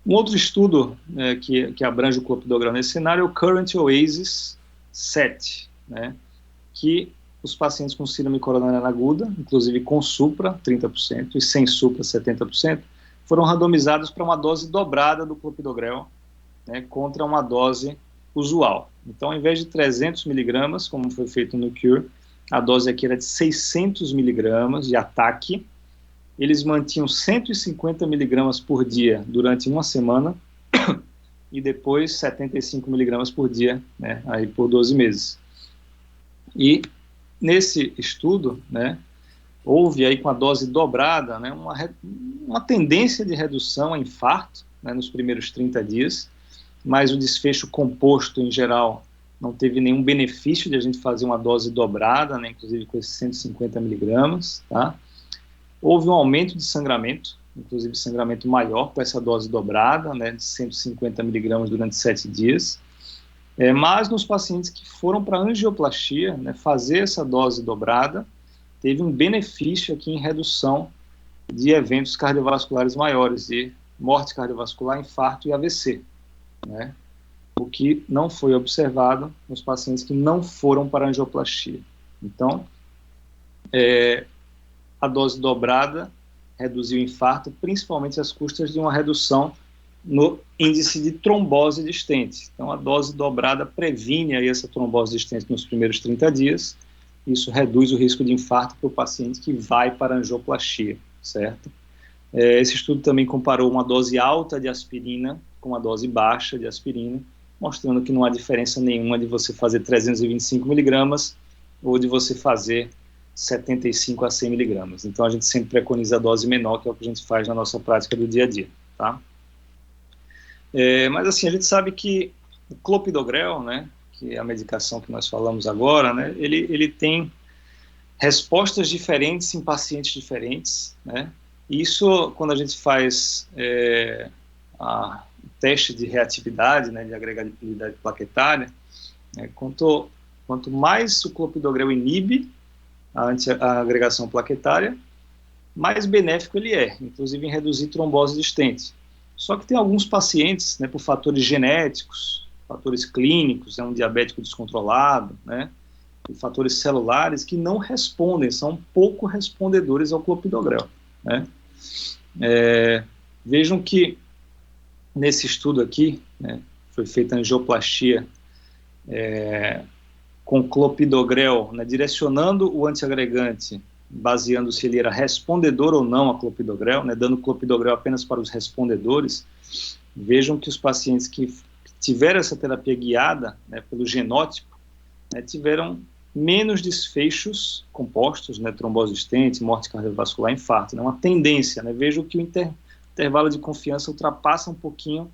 Um outro estudo que abrange o clopidogrel nesse cenário é o Current Oasis 7, né, que os pacientes com síndrome coronariana aguda, inclusive com supra, 30%, e sem supra, 70%, foram randomizados para uma dose dobrada do clopidogrel, né, contra uma dose usual. Então, ao invés de 300 miligramas, como foi feito no CURE, a dose aqui era de 600 miligramas de ataque. Eles mantinham 150 miligramas por dia durante uma semana e depois 75 miligramas por dia, né, aí por 12 meses. E nesse estudo, né, houve aí com a dose dobrada, né, uma tendência de redução a infarto, né, nos primeiros 30 dias, mas o desfecho composto, em geral, não teve nenhum benefício de a gente fazer uma dose dobrada, né, inclusive com esses 150 miligramas, tá? Houve um aumento de sangramento, inclusive sangramento maior com essa dose dobrada, né, de 150 miligramas durante 7 dias, mas nos pacientes que foram para angioplastia, né, fazer essa dose dobrada, teve um benefício aqui em redução de eventos cardiovasculares maiores, de morte cardiovascular, infarto e AVC, né, o que não foi observado nos pacientes que não foram para angioplastia. Então, a dose dobrada reduziu o infarto, principalmente às custas de uma redução no índice de trombose de estente. Então, a dose dobrada previne aí essa trombose de estente nos primeiros 30 dias. Isso reduz o risco de infarto para o paciente que vai para a angioplastia, certo? Esse estudo também comparou uma dose alta de aspirina com uma dose baixa de aspirina, mostrando que não há diferença nenhuma de você fazer 325 miligramas ou de você fazer 75 a 100 miligramas. Então, a gente sempre preconiza a dose menor, que é o que a gente faz na nossa prática do dia a dia, tá? Mas, assim, a gente sabe que o clopidogrel, né, que é a medicação que nós falamos agora, né, ele tem respostas diferentes em pacientes diferentes, né? E isso, quando a gente faz o teste de reatividade, né, de agregabilidade plaquetária, quanto mais o clopidogrel inibe a agregação plaquetária, mais benéfico ele é, inclusive em reduzir trombose de estente. Só que tem alguns pacientes, né, por fatores genéticos, fatores clínicos, um diabético descontrolado, né, e fatores celulares que não respondem, são pouco respondedores ao clopidogrel, né. Vejam que nesse estudo aqui, né, foi feita angioplastia com clopidogrel, né, direcionando o antiagregante, baseando se ele era respondedor ou não a clopidogrel, né, dando clopidogrel apenas para os respondedores. Vejam que os pacientes que tiveram essa terapia guiada, né, pelo genótipo, né, tiveram menos desfechos compostos, né, trombose de estente, morte cardiovascular, infarto, né, uma tendência, né. Vejam que o intervalo de confiança ultrapassa um pouquinho,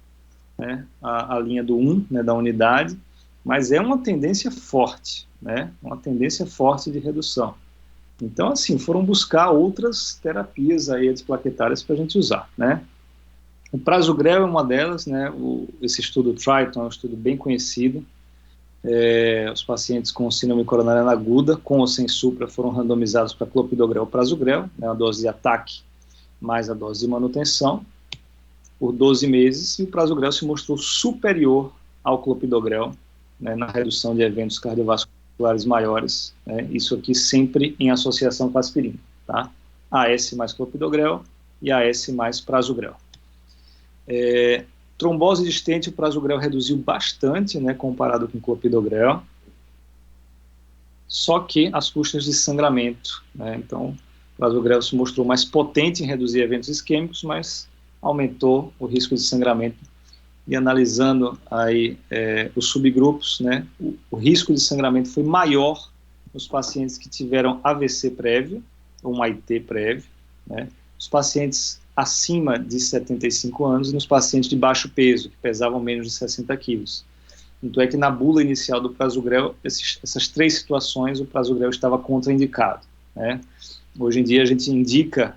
né, a linha do 1, né, da unidade, mas é uma tendência forte, né, uma tendência forte de redução. Então, assim, foram buscar outras terapias aí antiplaquetárias para a gente usar, né. O prasugrel é uma delas, né, esse estudo Triton é um estudo bem conhecido. Os pacientes com síndrome coronariana aguda, com ou sem supra, foram randomizados para clopidogrel ou prasugrel, né, a dose de ataque mais a dose de manutenção, por 12 meses, e o prasugrel se mostrou superior ao clopidogrel, né, na redução de eventos cardiovasculares maiores, né, isso aqui sempre em associação com a aspirina, tá? AS mais clopidogrel e AS mais prasugrel. Trombose de estente, o prasugrel reduziu bastante, né, comparado com o clopidogrel, só que às custas de sangramento, né, então o prasugrel se mostrou mais potente em reduzir eventos isquêmicos, mas aumentou o risco de sangramento. E analisando aí os subgrupos, né, o risco de sangramento foi maior nos pacientes que tiveram AVC prévio, ou um AIT prévio, né, os pacientes acima de 75 anos e nos pacientes de baixo peso, que pesavam menos de 60 quilos. Então é que na bula inicial do prasugrel, essas 3 situações, o prasugrel estava contraindicado, né. Hoje em dia a gente indica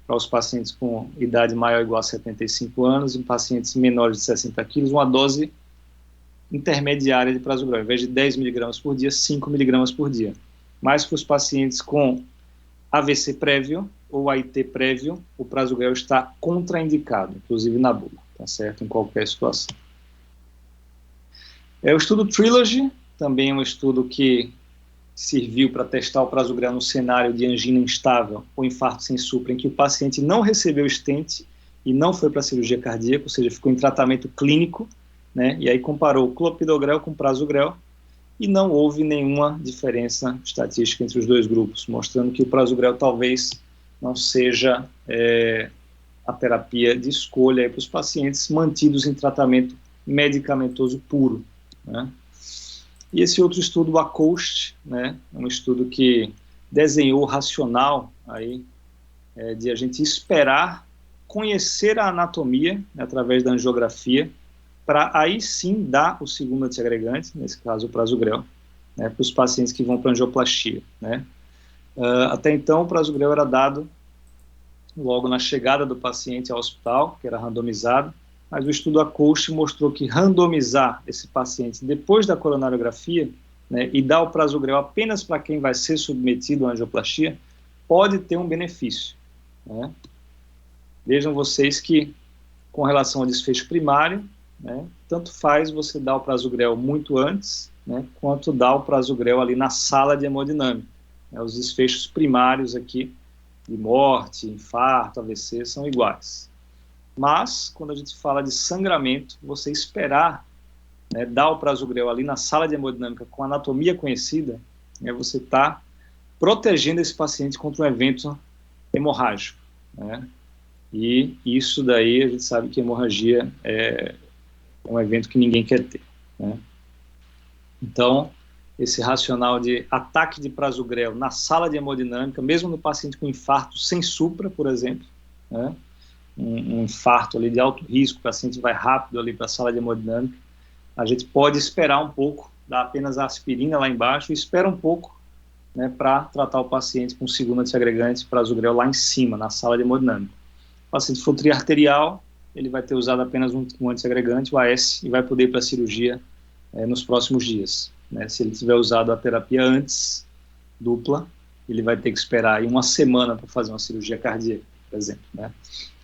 para os pacientes com idade maior ou igual a 75 anos e pacientes menores de 60 quilos, uma dose intermediária de prasugrel, ao invés de 10 miligramas por dia, 5 miligramas por dia. Mas para os pacientes com AVC prévio ou AIT prévio, o prasugrel está contraindicado, inclusive na bula, tá certo? Em qualquer situação. O estudo Trilogy também é um estudo que serviu para testar o prasugrel no cenário de angina instável ou infarto sem supra, em que o paciente não recebeu stent e não foi para cirurgia cardíaca, ou seja, ficou em tratamento clínico, né? E aí comparou clopidogrel com prasugrel e não houve nenhuma diferença estatística entre os dois grupos, mostrando que o prasugrel talvez não seja a terapia de escolha para os pacientes mantidos em tratamento medicamentoso puro, né? E esse outro estudo, o ACOAST, né, é um estudo que desenhou o racional aí, de a gente esperar conhecer a anatomia, né, através da angiografia, para aí sim dar o segundo antiagregante, nesse caso o prasugrel, né, para os pacientes que vão para angioplastia, né. Até então o prasugrel era dado logo na chegada do paciente ao hospital, que era randomizado, mas o estudo ACOAST mostrou que randomizar esse paciente depois da coronariografia, né, e dar o prasugrel apenas para quem vai ser submetido à angioplastia, pode ter um benefício, né. Vejam vocês que, com relação ao desfecho primário, né, tanto faz você dar o prasugrel muito antes, né, quanto dar o prasugrel ali na sala de hemodinâmica, né. Os desfechos primários aqui, de morte, infarto, AVC, são iguais. Mas, quando a gente fala de sangramento, você esperar, né, dar o prasugrel ali na sala de hemodinâmica com anatomia conhecida, né, você está protegendo esse paciente contra um evento hemorrágico, né? E isso daí a gente sabe que hemorragia é um evento que ninguém quer ter, né? Então, esse racional de ataque de prasugrel na sala de hemodinâmica, mesmo no paciente com infarto sem supra, por exemplo, né? Um infarto ali de alto risco, o paciente vai rápido ali para a sala de hemodinâmica, a gente pode esperar um pouco, dar apenas a aspirina lá embaixo e espera um pouco, né, para tratar o paciente com o segundo antiagregante, prasugrel, lá em cima, na sala de hemodinâmica. O paciente for triarterial, ele vai ter usado apenas um antiagregante, o AS, e vai poder ir para a cirurgia nos próximos dias, né? Se ele tiver usado a terapia antes, dupla, ele vai ter que esperar aí uma semana para fazer uma cirurgia cardíaca, por exemplo, né?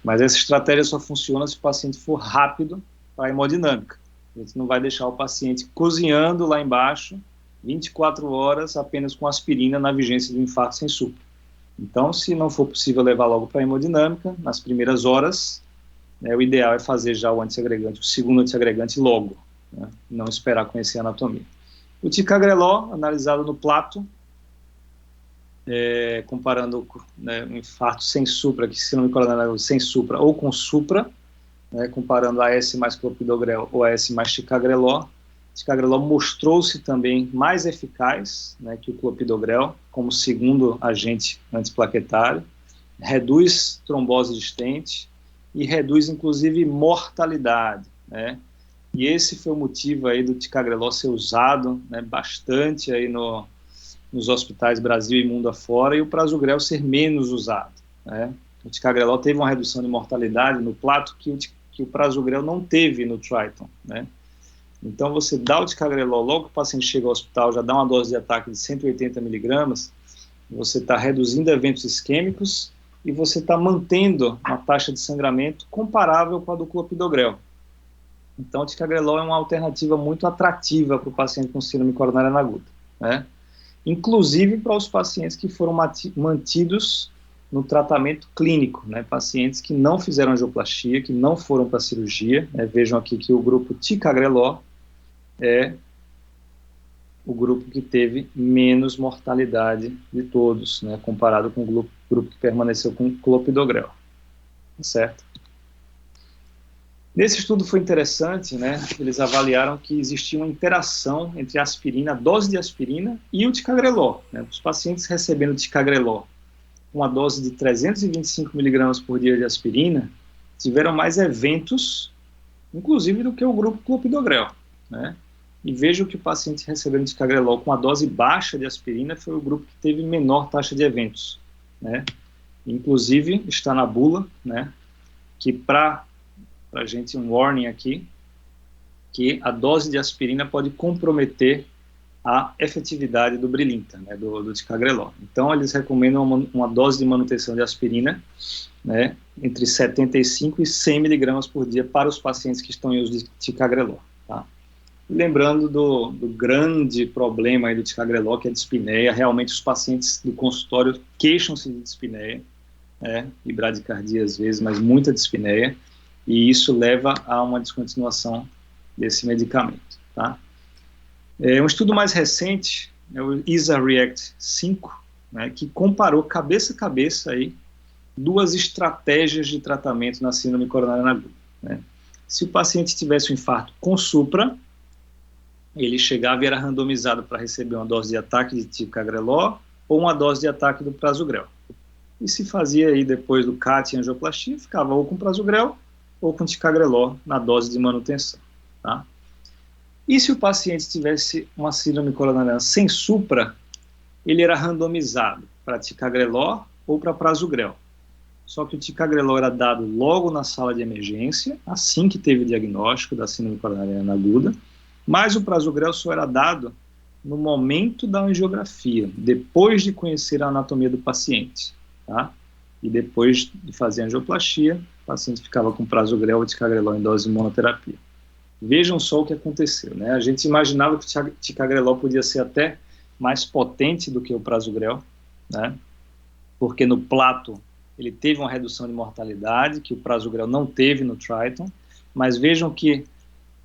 Mas essa estratégia só funciona se o paciente for rápido para a hemodinâmica. A gente não vai deixar o paciente cozinhando lá embaixo 24 horas apenas com aspirina na vigência do infarto sem supra. Então, se não for possível levar logo para a hemodinâmica, nas primeiras horas, né, o ideal é fazer já o antiagregante, o segundo antiagregante logo, né, não esperar conhecer a anatomia. O ticagrelor, analisado no Plato, comparando, né, um infarto sem supra, que se não me engano, sem supra ou com supra, né, comparando AS mais clopidogrel ou AS mais ticagrelor, ticagrelor mostrou-se também mais eficaz, né, que o clopidogrel, como segundo agente antiplaquetário, reduz trombose de stent e reduz, inclusive, mortalidade, né? E esse foi o motivo aí do ticagrelor ser usado, né, bastante aí nos hospitais Brasil e mundo afora, e o prasugrel ser menos usado, né? O ticagrelor teve uma redução de mortalidade no Plato que o prasugrel não teve no Triton, né? Então, você dá o ticagrelor logo que o paciente chega ao hospital, já dá uma dose de ataque de 180 miligramas, você está reduzindo eventos isquêmicos e você está mantendo uma taxa de sangramento comparável com a do clopidogrel. Então, o ticagrelor é uma alternativa muito atrativa para o paciente com síndrome coronariana aguda, né? Inclusive para os pacientes que foram mantidos no tratamento clínico, né? Pacientes que não fizeram angioplastia, que não foram para a cirurgia, né? Vejam aqui que o grupo ticagrelor é o grupo que teve menos mortalidade de todos, né? Comparado com o grupo que permaneceu com clopidogrel, certo? Nesse estudo foi interessante, né? Eles avaliaram que existia uma interação entre a aspirina, a dose de aspirina e o ticagrelor, né? Os pacientes recebendo ticagrelor com a dose de 325 miligramas por dia de aspirina tiveram mais eventos, inclusive, do que o grupo clopidogrel, né? E vejo que o paciente recebendo ticagrelor com a dose baixa de aspirina foi o grupo que teve menor taxa de eventos, né? Inclusive, está na bula, né, que para a gente um warning aqui, que a dose de aspirina pode comprometer a efetividade do Brilinta, né, do ticagrelor. Então, eles recomendam uma dose de manutenção de aspirina, né, entre 75 e 100 miligramas por dia para os pacientes que estão em uso de ticagrelor. Tá? Lembrando do grande problema aí do ticagrelor, que é a dispneia. Realmente, os pacientes do consultório queixam-se de dispneia, né, e bradicardia às vezes, mas muita dispneia, e isso leva a uma descontinuação desse medicamento. Tá? Um estudo mais recente é o ISA-REACT 5, né, que comparou cabeça a cabeça aí duas estratégias de tratamento na síndrome coronariana aguda. Né? Se o paciente tivesse um infarto com supra, ele chegava e era randomizado para receber uma dose de ataque de ticagrelor ou uma dose de ataque do prasugrel. E se fazia aí depois do CAT e angioplastia, ficava ou com prasugrel ou com ticagrelor na dose de manutenção. Tá? E se o paciente tivesse uma síndrome coronariana sem supra, ele era randomizado para ticagrelor ou para prasugrel. Só que o ticagrelor era dado logo na sala de emergência, assim que teve o diagnóstico da síndrome coronariana aguda, mas o prasugrel só era dado no momento da angiografia, depois de conhecer a anatomia do paciente. Tá? E depois de fazer a angioplastia, o paciente ficava com prasugrel ou ticagrelor em dose de monoterapia. Vejam só o que aconteceu, né? A gente imaginava que o ticagrelor podia ser até mais potente do que o prasugrel, né? Porque no Plato ele teve uma redução de mortalidade que o prasugrel não teve no Triton, mas vejam que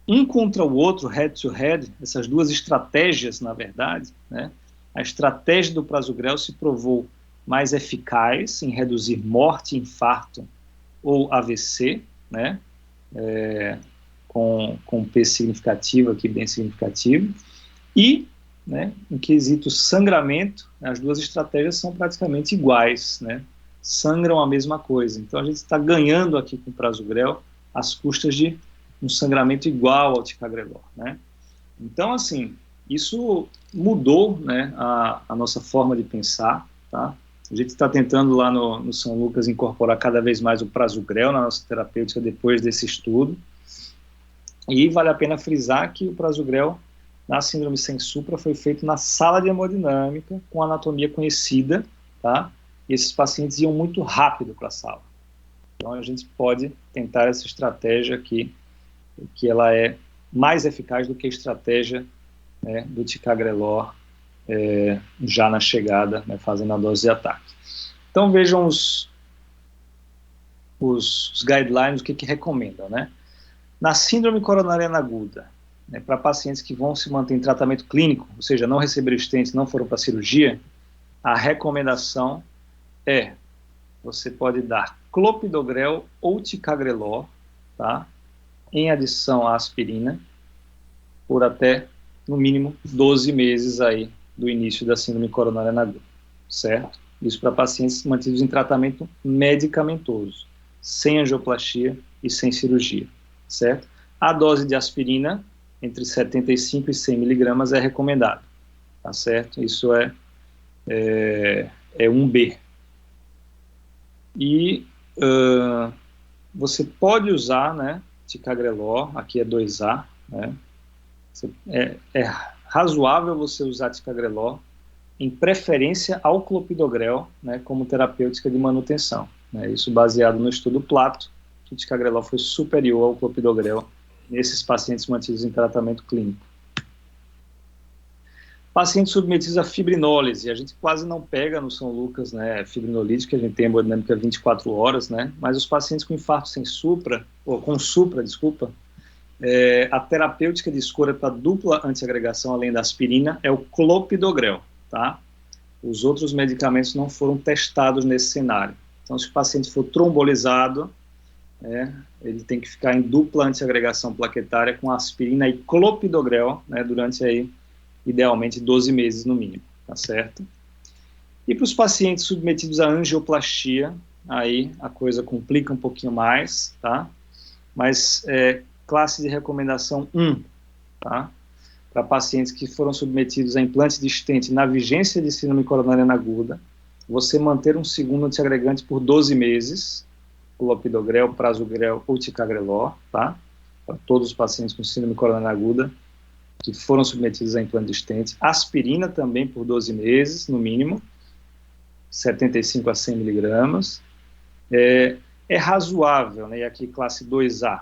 um contra o outro, head-to-head, essas duas estratégias, na verdade, né? A estratégia do prasugrel se provou mais eficaz em reduzir morte, infarto ou AVC, né? Com P significativo aqui, bem significativo, e, né, em quesito sangramento, as duas estratégias são praticamente iguais, né, sangram a mesma coisa. Então a gente está ganhando aqui com o prasugrel às custas de um sangramento igual ao ticagrelor, né. Então, assim, isso mudou, né, a nossa forma de pensar, tá? A gente está tentando lá no São Lucas incorporar cada vez mais o prasugrel na nossa terapêutica depois desse estudo. E vale a pena frisar que o prasugrel na síndrome sem supra foi feito na sala de hemodinâmica, com anatomia conhecida, tá? E esses pacientes iam muito rápido para a sala. Então a gente pode tentar essa estratégia aqui, que ela é mais eficaz do que a estratégia, né, do ticagrelor já na chegada, né, fazendo a dose de ataque. Então vejam os guidelines, o que recomendam, né? Na síndrome coronariana aguda, né, para pacientes que vão se manter em tratamento clínico, ou seja, não receberam stents, não foram para cirurgia, a recomendação é, você pode dar clopidogrel ou ticagrelor, tá, em adição à aspirina, por até, no mínimo, 12 meses aí do início da síndrome coronariana aguda, certo? Isso para pacientes mantidos em tratamento medicamentoso, sem angioplastia e sem cirurgia. Certo? A dose de aspirina, entre 75 e 100 miligramas, é recomendada. Tá certo? Isso é 1B. E você pode usar, né, ticagrelor, aqui é 2A, né? É razoável você usar ticagrelor em preferência ao clopidogrel, né, como terapêutica de manutenção. Né? Isso baseado no estudo Plato, que o ticagrelor foi superior ao clopidogrel nesses pacientes mantidos em tratamento clínico. Pacientes submetidos a fibrinólise, a gente quase não pega no São Lucas, né, fibrinolítico, a gente tem hemodinâmica 24 horas, né, mas os pacientes com infarto sem supra, ou com supra, desculpa, a terapêutica de escolha para dupla antiagregação, além da aspirina, é o clopidogrel, tá? Os outros medicamentos não foram testados nesse cenário. Então, se o paciente for trombolizado, ele tem que ficar em dupla antiagregação plaquetária com aspirina e clopidogrel, né, durante aí, idealmente, 12 meses no mínimo, tá certo? E para os pacientes submetidos à angioplastia, aí a coisa complica um pouquinho mais, tá? Mas classe de recomendação 1, tá? Para pacientes que foram submetidos a implante de stent na vigência de síndrome coronariana aguda, você manter um segundo antiagregante por 12 meses, clopidogrel, prasugrel ou ticagrelor, tá? Para todos os pacientes com síndrome coronariana aguda, que foram submetidos a implante de stent, aspirina também por 12 meses, no mínimo, 75 a 100 miligramas. É razoável, né, e aqui classe 2A,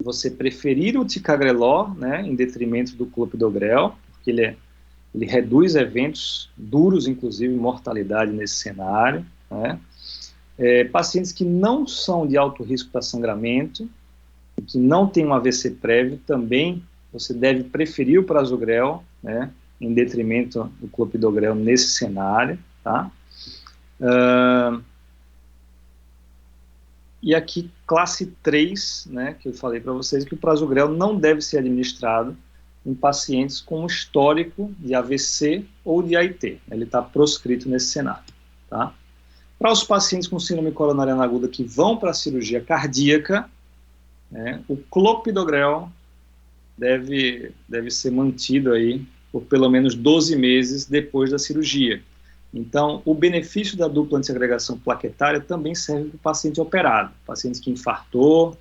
você preferir o ticagrelor, né, em detrimento do clopidogrel, porque ele reduz eventos duros, inclusive mortalidade nesse cenário, né. Pacientes que não são de alto risco para sangramento, que não tem um AVC prévio, também você deve preferir o prasugrel, né, em detrimento do clopidogrel nesse cenário, tá? E aqui, classe 3, né, que eu falei para vocês, que o prasugrel não deve ser administrado em pacientes com histórico de AVC ou de AIT. Ele está proscrito nesse cenário, tá? Para os pacientes com síndrome coronariana aguda que vão para a cirurgia cardíaca, né, o clopidogrel deve ser mantido aí por pelo menos 12 meses depois da cirurgia. Então, o benefício da dupla antiagregação plaquetária também serve para o paciente operado. Paciente que infartou,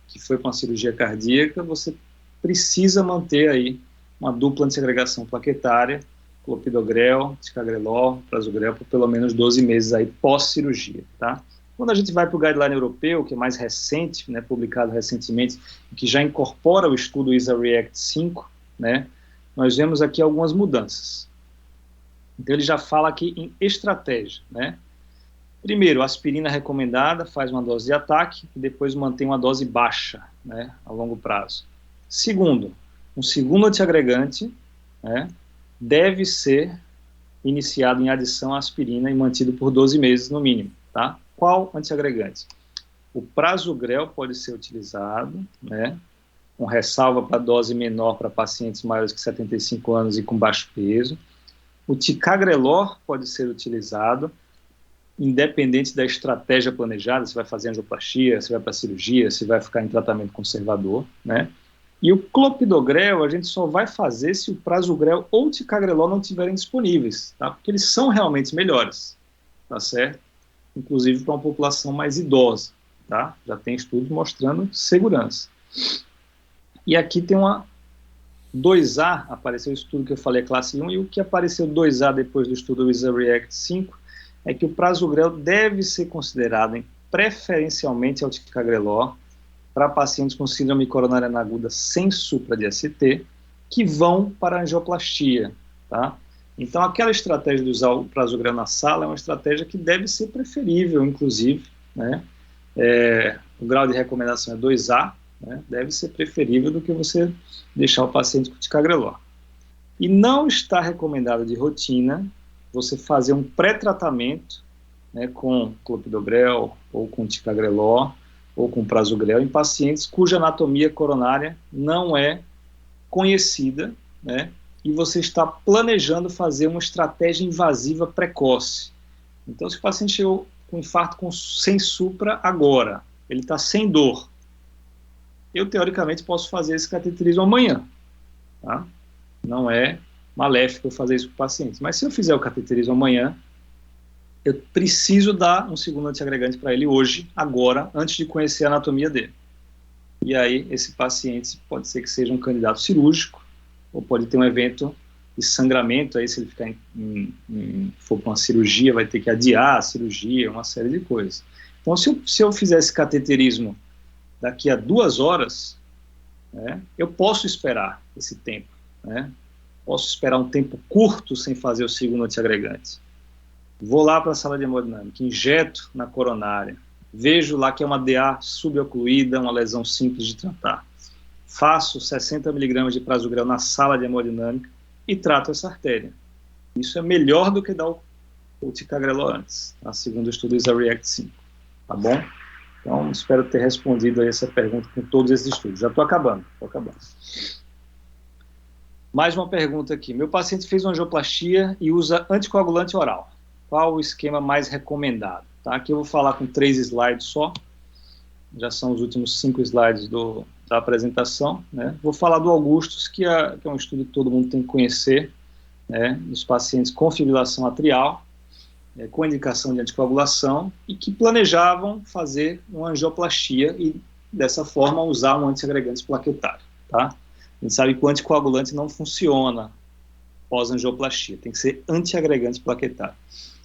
que foi com a cirurgia cardíaca, você precisa manter aí uma dupla antiagregação plaquetária, clopidogrel, ticagrelor, prasugrel, por pelo menos 12 meses aí pós-cirurgia, tá? Quando a gente vai para o guideline europeu, que é mais recente, né, publicado recentemente, que já incorpora o estudo ISA-REACT 5, né, nós vemos aqui algumas mudanças. Então ele já fala aqui em estratégia, né? Primeiro, aspirina recomendada, faz uma dose de ataque, e depois mantém uma dose baixa, né, a longo prazo. Segundo, um segundo antiagregante, né, deve ser iniciado em adição à aspirina e mantido por 12 meses no mínimo, tá? Qual antiagregante? O prasugrel pode ser utilizado, né, com ressalva para dose menor para pacientes maiores que 75 anos e com baixo peso. O ticagrelor pode ser utilizado, independente da estratégia planejada, se vai fazer angioplastia, se vai para cirurgia, se vai ficar em tratamento conservador, né? E o clopidogrel a gente só vai fazer se o prasugrel ou o ticagrelor não estiverem disponíveis, tá? Porque eles são realmente melhores, tá certo? Inclusive para uma população mais idosa, tá? Já tem estudos mostrando segurança. E aqui tem uma 2A, apareceu o estudo que eu falei, classe 1, e o que apareceu 2A depois do estudo ISA-REACT 5 é que o prasugrel deve ser considerado preferencialmente ao ticagrelor para pacientes com síndrome coronariana aguda sem supra de ST, que vão para a angioplastia, tá? Então, aquela estratégia de usar o prasugrel na sala é uma estratégia que deve ser preferível, inclusive, né? O grau de recomendação é 2A, né? Deve ser preferível do que você deixar o paciente com ticagrelor. E não está recomendado de rotina você fazer um pré-tratamento, né, com clopidogrel, ou com ticagrelor, ou com prasugrel, em pacientes cuja anatomia coronária não é conhecida, né, e você está planejando fazer uma estratégia invasiva precoce. Então, se o paciente chegou com infarto sem supra agora, ele está sem dor, eu, teoricamente, posso fazer esse cateterismo amanhã, tá? Não é maléfico eu fazer isso com o paciente. Mas se eu fizer o cateterismo amanhã, eu preciso dar um segundo antiagregante para ele hoje, agora, antes de conhecer a anatomia dele. E aí, esse paciente pode ser que seja um candidato cirúrgico, ou pode ter um evento de sangramento, aí se ele for para uma cirurgia, vai ter que adiar a cirurgia, uma série de coisas. Então, se eu fizer esse cateterismo daqui a 2 horas, né, eu posso esperar esse tempo, né? Posso esperar um tempo curto sem fazer o segundo antiagregante. Vou lá para a sala de hemodinâmica, injeto na coronária, vejo lá que é uma DA subocluída, uma lesão simples de tratar. Faço 60 mg de prasugrel na sala de hemodinâmica e trato essa artéria. Isso é melhor do que dar o ticagrelor antes, tá? Segundo o estudo ISA-REACT 5, tá bom? Então, espero ter respondido a essa pergunta com todos esses estudos. Já estou acabando, Mais uma pergunta aqui. Meu paciente fez uma angioplastia e usa anticoagulante oral. Qual o esquema mais recomendado? Tá? Aqui eu vou falar com 3 slides só. Já são os últimos 5 slides da apresentação, né? Vou falar do Augustus, que é um estudo que todo mundo tem que conhecer, né? Dos pacientes com fibrilação atrial, com indicação de anticoagulação, e que planejavam fazer uma angioplastia e, dessa forma, usar um antiagregante plaquetário, tá? A gente sabe que o anticoagulante não funciona pós-angioplastia, tem que ser antiagregante plaquetário.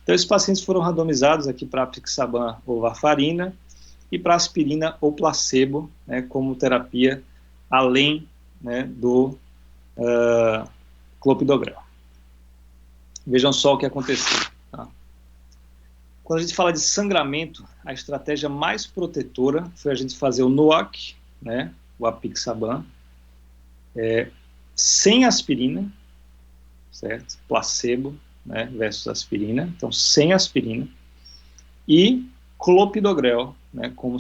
Então, esses pacientes foram randomizados aqui para apixaban ou varfarina e para aspirina ou placebo, né, como terapia além, né, do clopidogrel. Vejam só o que aconteceu. Tá? Quando a gente fala de sangramento, a estratégia mais protetora foi a gente fazer o NOAC, né, o apixaban, sem aspirina, certo? Placebo, né, versus aspirina, então sem aspirina, e clopidogrel, né, como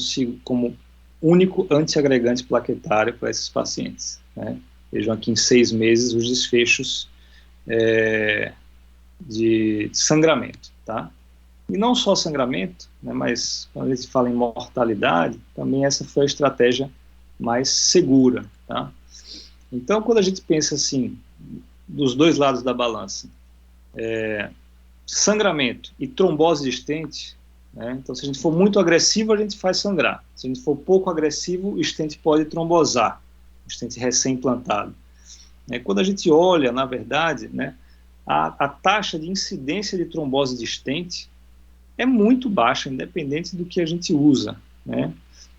único antiagregante plaquetário para esses pacientes. Né? Vejam aqui em 6 meses os desfechos de sangramento, tá? E não só sangramento, né, mas quando a gente fala em mortalidade, também essa foi a estratégia mais segura, tá? Então, quando a gente pensa assim, dos dois lados da balança, sangramento e trombose de stent, né, então se a gente for muito agressivo, a gente faz sangrar. Se a gente for pouco agressivo, o stent pode trombosar, o stent recém-implantado. Quando a gente olha, na verdade, né, a taxa de incidência de trombose de stent é muito baixa, independente do que a gente usa, né?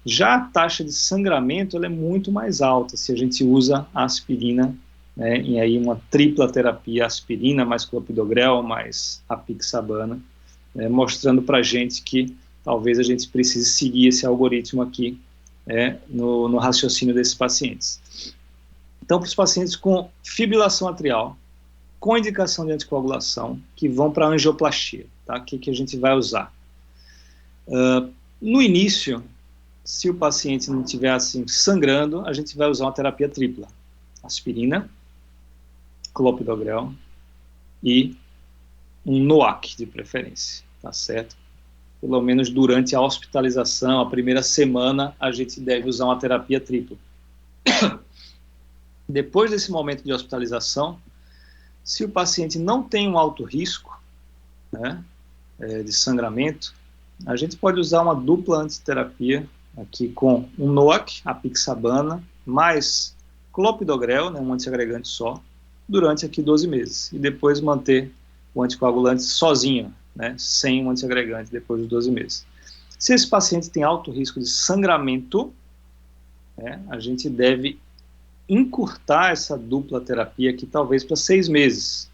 Já a taxa de sangramento ela é muito mais alta se a gente usa a aspirina, né, em aí uma tripla terapia, aspirina mais clopidogrel mais apixabana, né, mostrando para a gente que talvez a gente precise seguir esse algoritmo aqui no raciocínio desses pacientes. Então, para os pacientes com fibrilação atrial, com indicação de anticoagulação, que vão para angioplastia, tá? O que a gente vai usar? No início, se o paciente não estiver assim, sangrando, a gente vai usar uma terapia tripla. Aspirina, clopidogrel e um NOAC de preferência, tá certo? Pelo menos durante a hospitalização, a primeira semana, a gente deve usar uma terapia tripla. Depois desse momento de hospitalização, se o paciente não tem um alto risco, né, de sangramento, a gente pode usar uma dupla antiterapia aqui com um NOAC, apixabana, mais clopidogrel, né, um antiagregante só, durante aqui 12 meses. E depois manter o anticoagulante sozinho, né, sem um antiagregante depois de 12 meses. Se esse paciente tem alto risco de sangramento, a gente deve encurtar essa dupla terapia aqui talvez para 6 meses,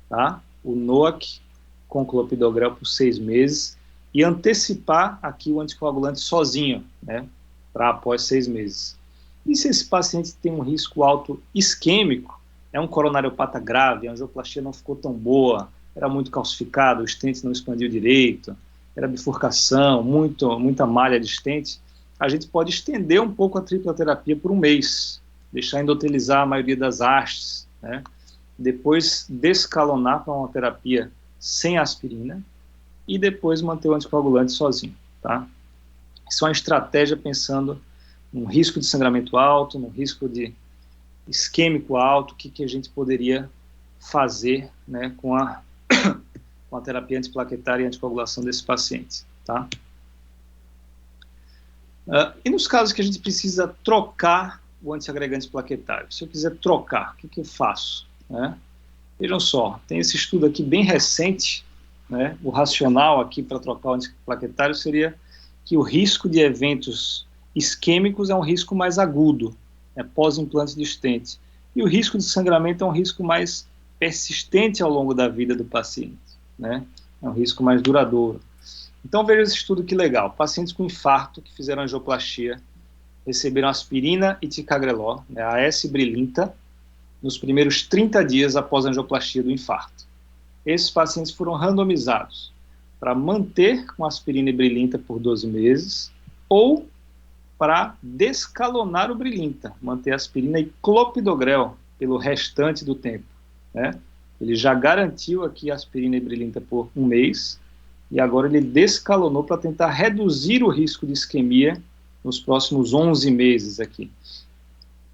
tá? O NOAC com clopidogrel por 6 meses e antecipar aqui o anticoagulante sozinho, né, para após 6 meses. E se esse paciente tem um risco alto isquêmico, é um coronariopata grave, a angioplastia não ficou tão boa, era muito calcificado, o stent não expandiu direito, era bifurcação, muita malha de stent, a gente pode estender um pouco a tripla terapia por 1 mês, deixar endotelizar a maioria das hastes, né? Depois descalonar para uma terapia sem aspirina e depois manter o anticoagulante sozinho, tá? Isso é uma estratégia pensando no risco de sangramento alto, no risco de isquêmico alto, o que a gente poderia fazer, né, com a terapia antiplaquetária e anticoagulação desse paciente, tá? E nos casos que a gente precisa trocar o antiagregante plaquetário, se eu quiser trocar, o que eu faço? Né? Vejam só, tem esse estudo aqui bem recente, né? O racional aqui para trocar o antiplaquetário seria que o risco de eventos isquêmicos é um risco mais agudo, pós-implante de stent, e o risco de sangramento é um risco mais persistente ao longo da vida do paciente, né? É um risco mais duradouro. Então veja esse estudo que legal, pacientes com infarto que fizeram angioplastia receberam aspirina e ticagrelor, né, a S-brilinta, nos primeiros 30 dias após a angioplastia do infarto. Esses pacientes foram randomizados para manter com aspirina e brilinta por 12 meses ou para descalonar o brilinta, manter aspirina e clopidogrel pelo restante do tempo, né? Ele já garantiu aqui aspirina e brilinta por 1 mês e agora ele descalonou para tentar reduzir o risco de isquemia nos próximos 11 meses aqui.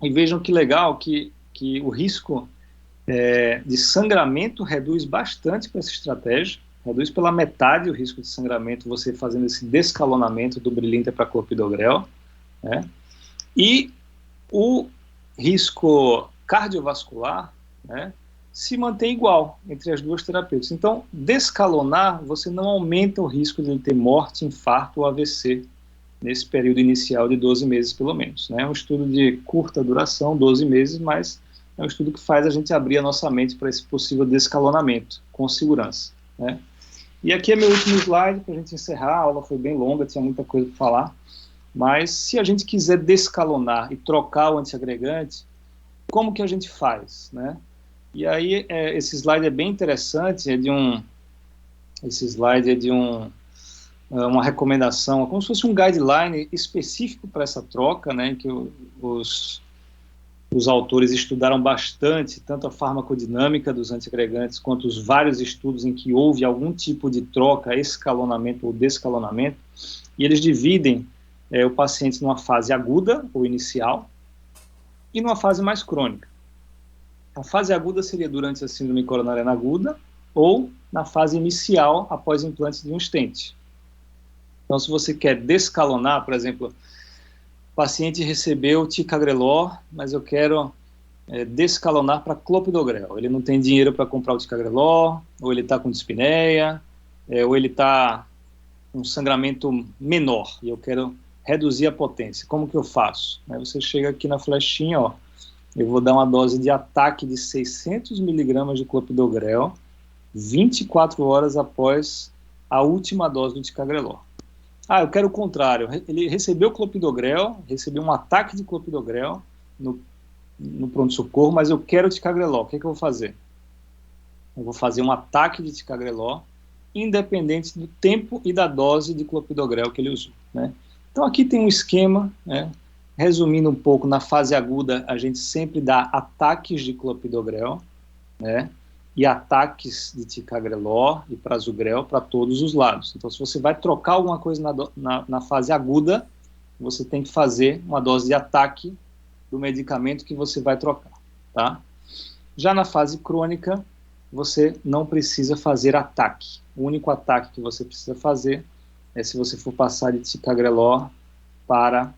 E vejam que legal que o risco de sangramento reduz bastante com essa estratégia, reduz pela metade o risco de sangramento você fazendo esse descalonamento do brilinta para clopidogrel, né? E o risco cardiovascular, né, se mantém igual entre as duas terapêuticas. Então, descalonar, você não aumenta o risco de ele ter morte, infarto ou AVC nesse período inicial de 12 meses, pelo menos. Né? É um estudo de curta duração, 12 meses, mas é um estudo que faz a gente abrir a nossa mente para esse possível descalonamento, com segurança. Né? E aqui é meu último slide, para a gente encerrar. A aula foi bem longa, tinha muita coisa para falar. Mas se a gente quiser descalonar e trocar o antiagregante, como que a gente faz? Né? E aí, esse slide é bem interessante, esse slide é de uma recomendação, como se fosse um guideline específico para essa troca, né, em que os autores estudaram bastante, tanto a farmacodinâmica dos antiagregantes, quanto os vários estudos em que houve algum tipo de troca, escalonamento ou descalonamento, e eles dividem o paciente numa fase aguda, ou inicial, e numa fase mais crônica. A fase aguda seria durante a síndrome coronariana aguda, ou na fase inicial, após implante de um stent. Então, se você quer descalonar, por exemplo, o paciente recebeu ticagrelor, mas eu quero descalonar para clopidogrel. Ele não tem dinheiro para comprar o ticagrelor, ou ele está com dispneia, ou ele está com um sangramento menor, e eu quero reduzir a potência. Como que eu faço? Você chega aqui na flechinha, ó, eu vou dar uma dose de ataque de 600 miligramas de clopidogrel 24 horas após a última dose do ticagrelor. Eu quero o contrário. Ele recebeu clopidogrel, recebeu um ataque de clopidogrel no pronto-socorro, mas eu quero ticagrelor. O que eu vou fazer? Eu vou fazer um ataque de ticagrelor, independente do tempo e da dose de clopidogrel que ele usou. Né? Então aqui tem um esquema, né? Resumindo um pouco, na fase aguda a gente sempre dá ataques de clopidogrel, né? E ataques de ticagrelor e prasugrel para todos os lados. Então, se você vai trocar alguma coisa na fase aguda, você tem que fazer uma dose de ataque do medicamento que você vai trocar. Tá? Já na fase crônica, você não precisa fazer ataque. O único ataque que você precisa fazer é se você for passar de ticagrelor para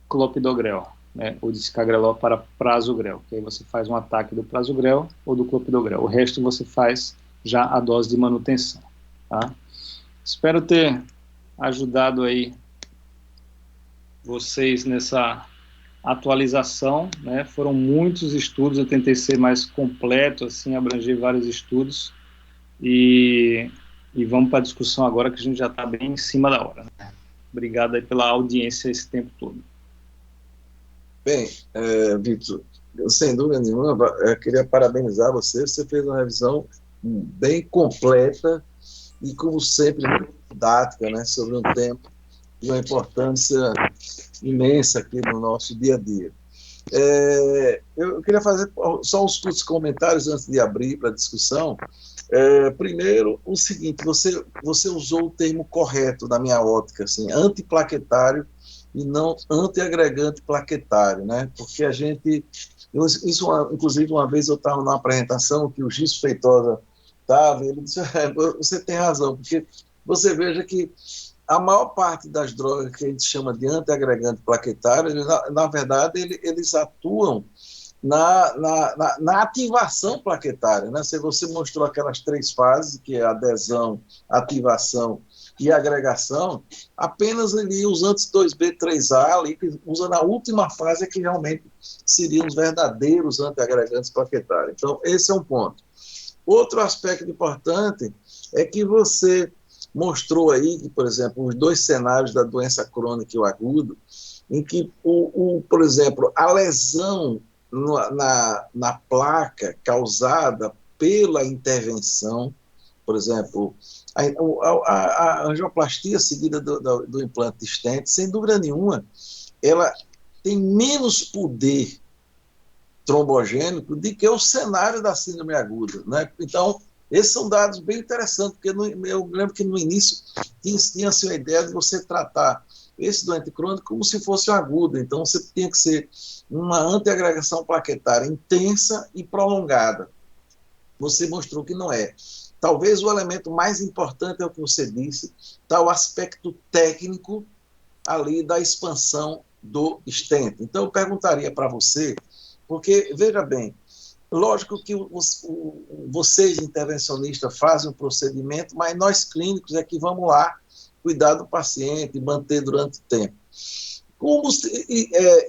clopidogrel, né, ou de ticagrelor para prasugrel, que aí você faz um ataque do prasugrel ou do clopidogrel. O resto você faz já a dose de manutenção. Tá? Espero ter ajudado aí vocês nessa atualização, né? Foram muitos estudos, eu tentei ser mais completo, assim, abranger vários estudos, e vamos para a discussão agora, que a gente já está bem em cima da hora. Né? Obrigado aí pela audiência esse tempo todo. Bem, Vitor, sem dúvida nenhuma, eu queria parabenizar você. Você fez uma revisão bem completa e, como sempre, muito didática, né, sobre um tema de uma importância imensa aqui no nosso dia a dia. Eu queria fazer só uns curtos comentários antes de abrir para a discussão. Primeiro, o seguinte, você usou o termo correto na minha ótica, assim, antiplaquetário e não antiagregante plaquetário, né? Porque a gente... inclusive, uma vez eu estava numa apresentação que o Giz Feitosa estava, e ele disse, você tem razão, porque você veja que a maior parte das drogas que a gente chama de antiagregante plaquetário, na verdade, eles atuam na ativação plaquetária, né? Se você mostrou aquelas 3 fases, que é adesão, ativação e agregação, apenas ali os anti-2B3A, ali, que usa na última fase, é que realmente seriam os verdadeiros antiagregantes plaquetários. Então, esse é um ponto. Outro aspecto importante é que você mostrou aí que, por exemplo, os 2 cenários da doença crônica e o agudo, em que, por exemplo, a lesão na placa causada pela intervenção, por exemplo, a angioplastia seguida do implante de stent, sem dúvida nenhuma, ela tem menos poder trombogênico do que o cenário da síndrome aguda, né? Então, esses são dados bem interessantes, porque eu lembro que no início tinha-se a ideia de você tratar esse doente crônico como se fosse um agudo, então você tinha que ser uma antiagregação plaquetária intensa e prolongada. Você mostrou que não é. Talvez o elemento mais importante é o que você disse, está o aspecto técnico ali da expansão do stent. Então eu perguntaria para você, Porque, veja bem, lógico que vocês, intervencionistas, fazem o procedimento, mas nós, clínicos, é que vamos lá cuidar do paciente, manter durante o tempo.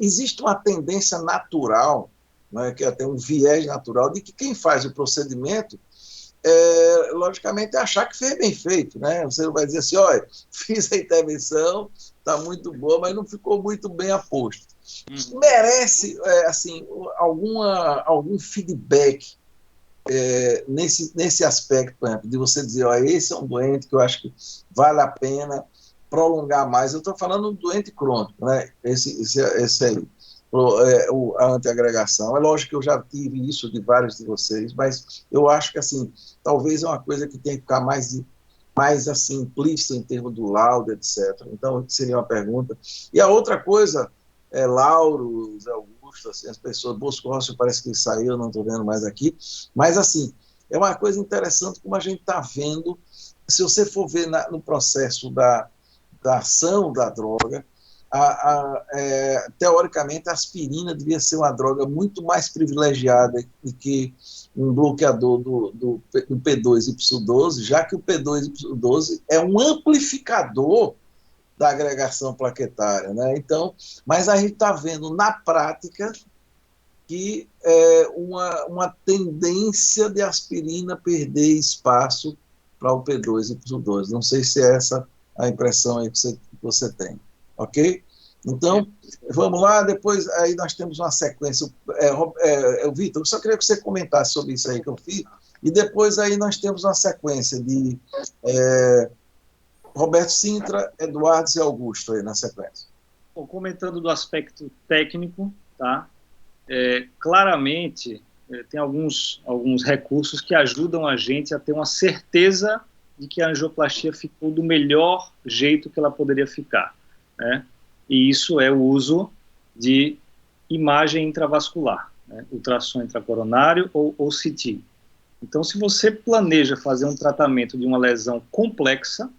Existe uma tendência natural, né, que até um viés natural, de que quem faz o procedimento, logicamente, é achar que fez bem feito, né? Você vai dizer assim, olha, fiz a intervenção, está muito boa, mas não ficou muito bem aposto. Merece, assim, algum feedback nesse aspecto, por exemplo, de você dizer, olha, esse é um doente que eu acho que vale a pena prolongar mais. Eu estou falando do doente crônico, né? Esse aí. A antiagregação. É lógico que eu já tive isso de vários de vocês, mas eu acho que, assim, talvez é uma coisa que tem que ficar mais assim, implícita em termos do laudo, etc. Então, seria uma pergunta. E a outra coisa, Lauro, Zé Augusto, assim, as pessoas, Bosco Rossi parece que saiu, não estou vendo mais aqui, mas, assim, é uma coisa interessante como a gente está vendo, se você for ver no processo da ação da droga, teoricamente, a aspirina devia ser uma droga muito mais privilegiada do que um bloqueador do P2Y12, já que o P2Y12 é um amplificador da agregação plaquetária, né? Então, mas a gente está vendo na prática que uma tendência de aspirina perder espaço para o P2Y12. Não sei se é essa a impressão aí que você tem. Ok? Então, vamos lá, depois aí nós temos uma sequência. Vitor, eu só queria que você comentasse sobre isso aí que eu fiz, e depois aí nós temos uma sequência de Roberto Sintra, Eduardo e Augusto aí na sequência. Bom, comentando do aspecto técnico, tá? Claramente, tem alguns recursos que ajudam a gente a ter uma certeza de que a angioplastia ficou do melhor jeito que ela poderia ficar, né? E isso é o uso de imagem intravascular, né? Ultrassom intracoronário ou CT. Então, se você planeja fazer um tratamento de uma lesão complexa,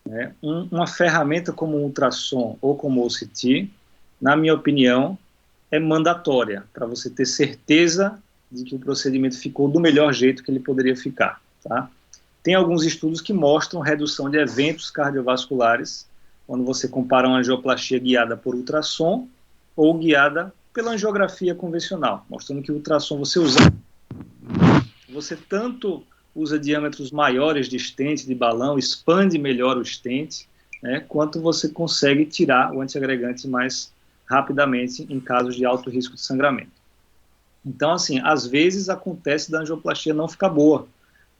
né, uma ferramenta como o ultrassom ou como o CT, na minha opinião, é mandatória para você ter certeza de que o procedimento ficou do melhor jeito que ele poderia ficar, tá? Tem alguns estudos que mostram redução de eventos cardiovasculares quando você compara uma angioplastia guiada por ultrassom ou guiada pela angiografia convencional, mostrando que o ultrassom você tanto usa diâmetros maiores de stent, de balão, expande melhor o stent, né, quanto você consegue tirar o antiagregante mais rapidamente em casos de alto risco de sangramento. Então, assim, às vezes acontece da angioplastia não ficar boa,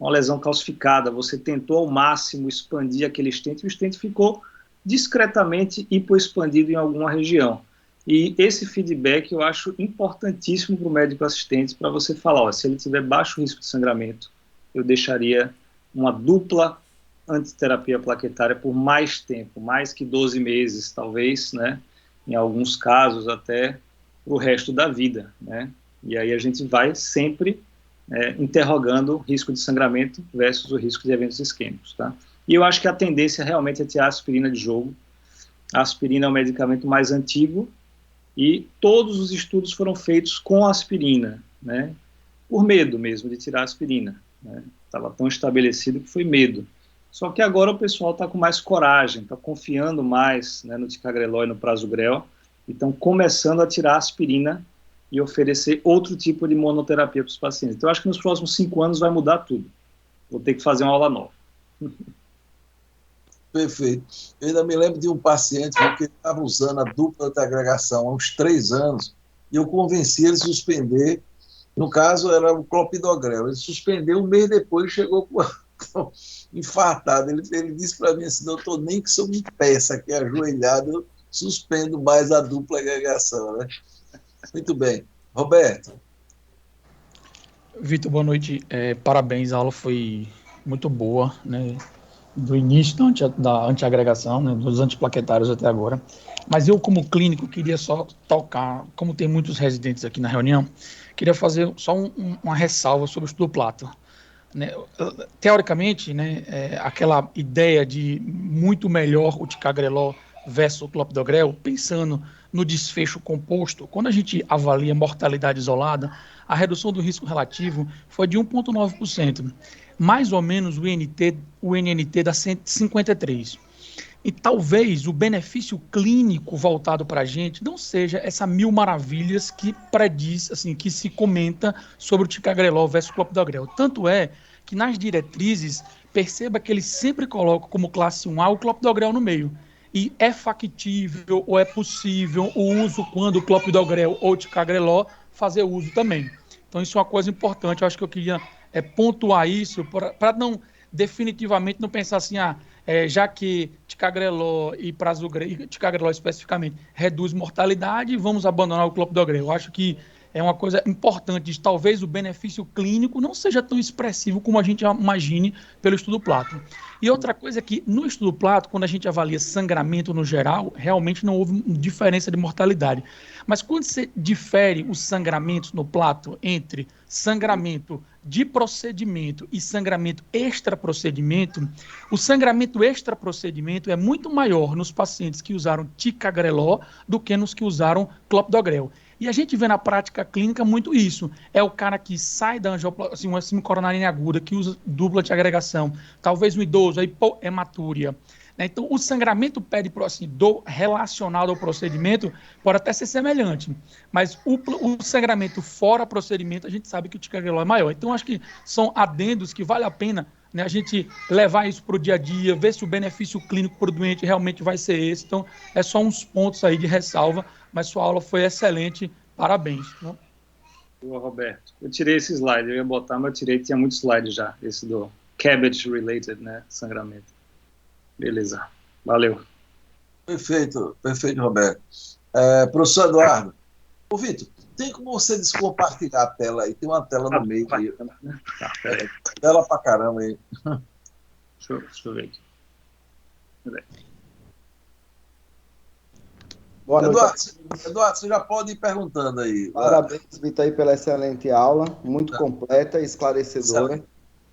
uma lesão calcificada, você tentou ao máximo expandir aquele stent e o stent ficou discretamente hipoexpandido em alguma região. E esse feedback eu acho importantíssimo para o médico assistente, para você falar, ó, se ele tiver baixo risco de sangramento, eu deixaria uma dupla antiterapia plaquetária por mais tempo, mais que 12 meses, talvez, né? Em alguns casos até o resto da vida, né? E aí a gente vai sempre interrogando o risco de sangramento versus o risco de eventos isquêmicos, tá? E eu acho que a tendência realmente é tirar a aspirina de jogo. A aspirina é o medicamento mais antigo e todos os estudos foram feitos com a aspirina, né? Por medo mesmo de tirar a aspirina, né? Estava tão estabelecido que foi medo. Só que agora o pessoal está com mais coragem, está confiando mais, né, no ticagrelor e no prasugrel, e estão começando a tirar a aspirina e oferecer outro tipo de monoterapia para os pacientes. Então, eu acho que nos próximos 5 anos vai mudar tudo. Vou ter que fazer uma aula nova. Perfeito. Eu ainda me lembro de um paciente que estava usando a dupla de agregação há uns 3 anos, e eu convenci ele a suspender. No caso, era o clopidogrel. Ele suspendeu, um mês depois chegou infartado. Ele disse para mim assim, doutor, nem que se eu me peça aqui ajoelhado, eu suspendo mais a dupla agregação, né? Muito bem. Roberto. Vitor, boa noite. Parabéns, a aula foi muito boa, né? Do início da antiagregação, né? Dos antiplaquetários até agora. Mas eu, como clínico, queria só tocar, como tem muitos residentes aqui na reunião, queria fazer só uma ressalva sobre o estudo Plato. Né? Teoricamente, né, aquela ideia de muito melhor o ticagrelor versus clopidogrel, pensando no desfecho composto, quando a gente avalia mortalidade isolada, a redução do risco relativo foi de 1,9%. Mais ou menos o NNT dá 153. E talvez o benefício clínico voltado para a gente não seja essa mil maravilhas que prediz, assim, que se comenta sobre o ticagrelol versus clopidogrel. Tanto é que nas diretrizes, perceba que eles sempre colocam como classe 1A o clopidogrel no meio. E é factível ou é possível o uso quando o clopidogrel ou o ticagrelol fazer uso também. Então isso é uma coisa importante, eu acho que eu queria pontuar isso para não definitivamente não pensar assim, já que ticagrelol e prasugrel, ticagrelol especificamente, reduz mortalidade, vamos abandonar o clopidogrel. Eu acho que é uma coisa importante, de talvez o benefício clínico não seja tão expressivo como a gente imagine pelo estudo Plato. E outra coisa é que no estudo Plato, quando a gente avalia sangramento no geral, realmente não houve diferença de mortalidade. Mas quando você difere os sangramentos no Plato entre sangramento de procedimento e sangramento extra-procedimento, o sangramento extra-procedimento é muito maior nos pacientes que usaram ticagrelol do que nos que usaram clopidogrel. E a gente vê na prática clínica muito isso. É o cara que sai da angioplastia, uma síndrome coronariana aguda, que usa dupla de agregação, talvez um idoso, a hipohematúria. Né? Então, o sangramento relacionado ao procedimento pode até ser semelhante, mas o sangramento fora procedimento, a gente sabe que o ticagrelol é maior. Então, acho que são adendos que vale a pena, né, a gente levar isso para o dia a dia, ver se o benefício clínico para o doente realmente vai ser esse. Então, é só uns pontos aí de ressalva, mas sua aula foi excelente, parabéns. Né? Boa, Roberto. Eu tirei esse slide, eu ia botar, mas eu tirei, tinha muito slide já, esse do cabbage-related, né, sangramento. Beleza, valeu. Perfeito, Roberto. Professor Eduardo, ô Vitor, tem como você descompartilhar a tela aí? Tem uma tela no meio aí. Tela pra caramba aí. Deixa eu ver aqui. Boa noite. Eduardo, você já pode ir perguntando aí. Parabéns, Vitor, aí pela excelente aula, muito completa e esclarecedora. Excelente.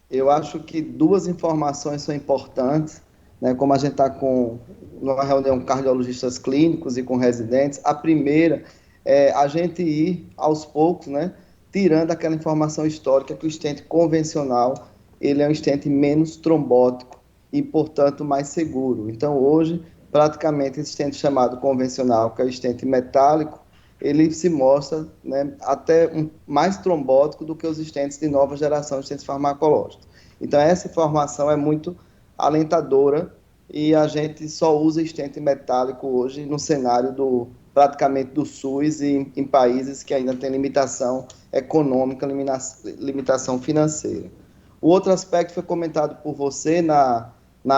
Eu acho que duas informações são importantes, né, como a gente está com numa reunião com cardiologistas clínicos e com residentes. A primeira é a gente ir, aos poucos, né, tirando aquela informação histórica que o stent convencional ele é um stent menos trombótico e, portanto, mais seguro. Então, hoje, praticamente, esse stent chamado convencional, que é o stent metálico, ele se mostra, né, até mais trombótico do que os stents de nova geração, os stents farmacológicos. Então, essa informação é muito alentadora e a gente só usa stent metálico hoje no cenário praticamente do SUS e em países que ainda têm limitação econômica, limitação financeira. O outro aspecto foi comentado por você na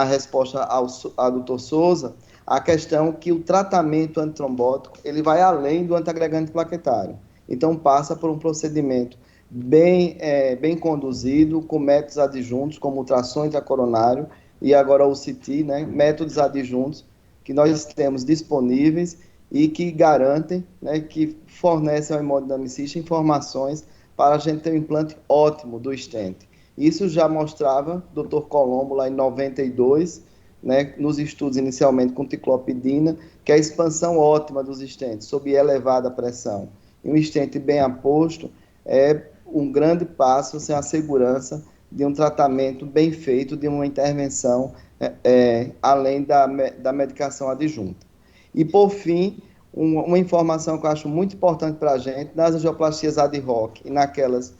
resposta ao Dr. Souza, a questão que o tratamento antitrombótico ele vai além do antiagregante plaquetário. Então, passa por um procedimento bem conduzido, com métodos adjuntos, como ultrassom intracoronário e agora o CT, né, métodos adjuntos que nós temos disponíveis e que garantem, né, que fornecem ao hemodinamicista informações para a gente ter um implante ótimo do stent. Isso já mostrava Dr. Colombo lá em 92, né, nos estudos inicialmente com ticlopidina, que a expansão ótima dos stents sob elevada pressão e um stent bem aposto é um grande passo sem a segurança de um tratamento bem feito, de uma intervenção além da medicação adjunta. E, por fim, uma informação que eu acho muito importante para a gente, nas angioplastias ad hoc e naquelas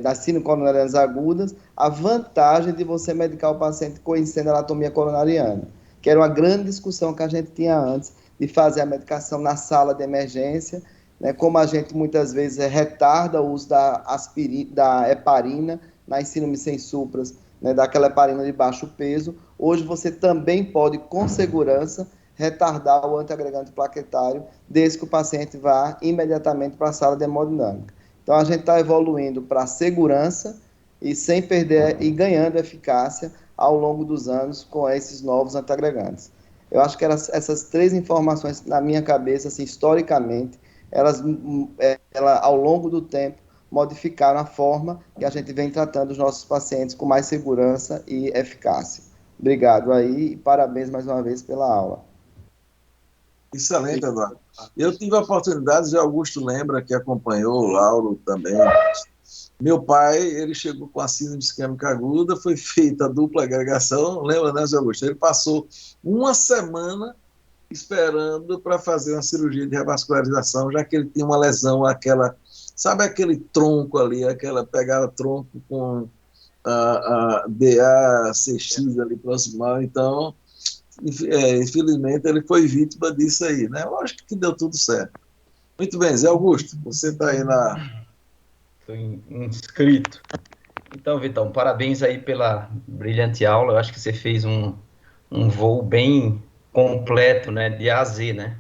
das síndromes coronarianas agudas, a vantagem de você medicar o paciente conhecendo a anatomia coronariana, que era uma grande discussão que a gente tinha antes de fazer a medicação na sala de emergência, né, como a gente muitas vezes retarda o uso da heparina nas síndromes sem supras, né, daquela heparina de baixo peso. Hoje você também pode, com segurança, retardar o antiagregante plaquetário, desde que o paciente vá imediatamente para a sala de hemodinâmica. Então, a gente está evoluindo para a segurança e sem perder e ganhando eficácia ao longo dos anos com esses novos antiagregantes. Eu acho que essas três informações, na minha cabeça, assim, historicamente, elas ao longo do tempo, modificaram a forma que a gente vem tratando os nossos pacientes com mais segurança e eficácia. Obrigado aí e parabéns mais uma vez pela aula. Excelente, Eduardo. Eu tive a oportunidade, e Augusto lembra que acompanhou, o Lauro também. Meu pai, ele chegou com a síndrome isquêmica aguda, foi feita a dupla agregação, lembra, né, Zé Augusto? Ele passou uma semana esperando para fazer uma cirurgia de revascularização, já que ele tinha uma lesão, aquela, sabe aquele tronco ali, aquela, pegava tronco com a DACX ali proximal, então, infelizmente, ele foi vítima disso aí, né? Lógico que deu tudo certo. Muito bem, Zé Augusto, você está aí na... Estou inscrito. Então, Vitão, parabéns aí pela brilhante aula. Eu acho que você fez um voo bem completo, né, de A a Z, né?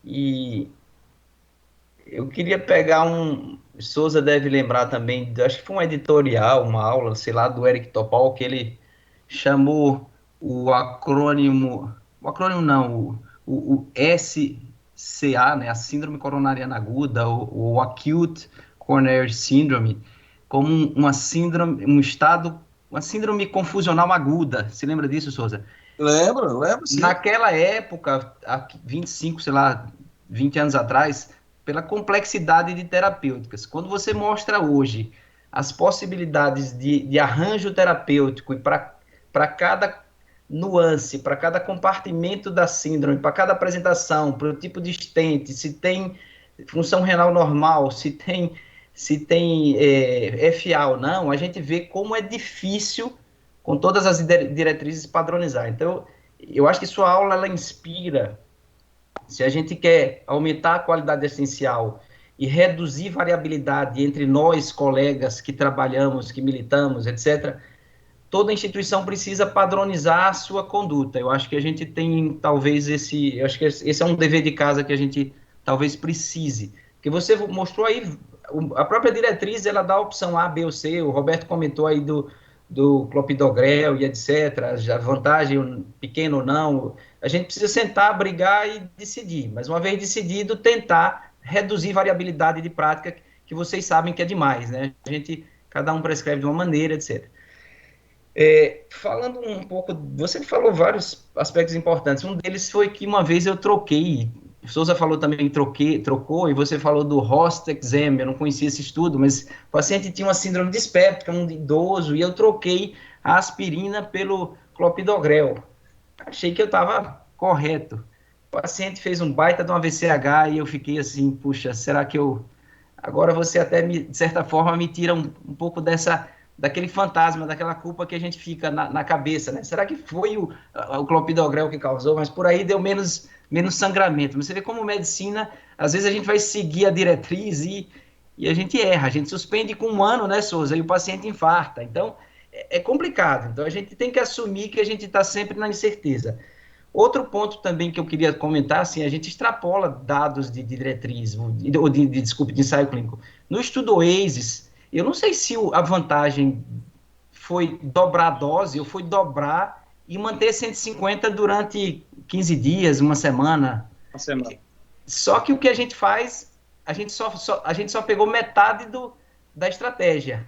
E eu queria pegar Souza deve lembrar também, acho que foi um editorial, uma aula, sei lá, do Eric Topol, que ele chamou o acrônimo não, o SCA, né, a Síndrome Coronariana Aguda, o Acute Coronary Syndrome, como uma síndrome, uma síndrome confusional aguda. Se lembra disso, Souza? Lembro, sim. Naquela época, há 25, sei lá, 20 anos atrás, pela complexidade de terapêuticas. Quando você mostra hoje as possibilidades de arranjo terapêutico e para cada nuance, para cada compartimento da síndrome, para cada apresentação, para o tipo de estente, se tem função renal normal, se tem FA ou não, a gente vê como é difícil, com todas as diretrizes, padronizar. Então, eu acho que sua aula, ela inspira. Se a gente quer aumentar a qualidade essencial e reduzir variabilidade entre nós, colegas que trabalhamos, que militamos, etc., toda instituição precisa padronizar a sua conduta. Eu acho que a gente tem, talvez, eu acho que esse é um dever de casa que a gente talvez precise. Porque você mostrou aí, a própria diretriz, ela dá a opção A, B ou C, o Roberto comentou aí do clopidogrel e etc., a vantagem pequena ou não. A gente precisa sentar, brigar e decidir. Mas uma vez decidido, tentar reduzir variabilidade de prática, que vocês sabem que é demais, né? Cada um prescreve de uma maneira, etc. Falando um pouco, você falou vários aspectos importantes. Um deles foi que uma vez eu troquei. O Souza falou também trocou, e você falou do Host Exam. Eu não conhecia esse estudo, mas o paciente tinha uma síndrome dispéptica, um idoso, e eu troquei a aspirina pelo clopidogrel. Achei que eu estava correto. O paciente fez um baita de uma VCH e eu fiquei assim, puxa, será que eu... Agora você até, de certa forma, me tira um pouco daquele fantasma, daquela culpa que a gente fica na cabeça, né? Será que foi o clopidogrel que causou? Mas por aí deu menos sangramento. Mas você vê como medicina, às vezes a gente vai seguir a diretriz e a gente erra. A gente suspende com 1 ano, né, Souza? E o paciente infarta. Então, é complicado. Então, a gente tem que assumir que a gente está sempre na incerteza. Outro ponto também que eu queria comentar, assim, a gente extrapola dados de diretriz, ou desculpe, de ensaio clínico. No estudo OASIS, eu não sei se a vantagem foi dobrar a dose ou foi dobrar e manter 150 durante 15 dias, uma semana. Uma semana. Só que o que a gente faz, a gente só pegou metade da estratégia.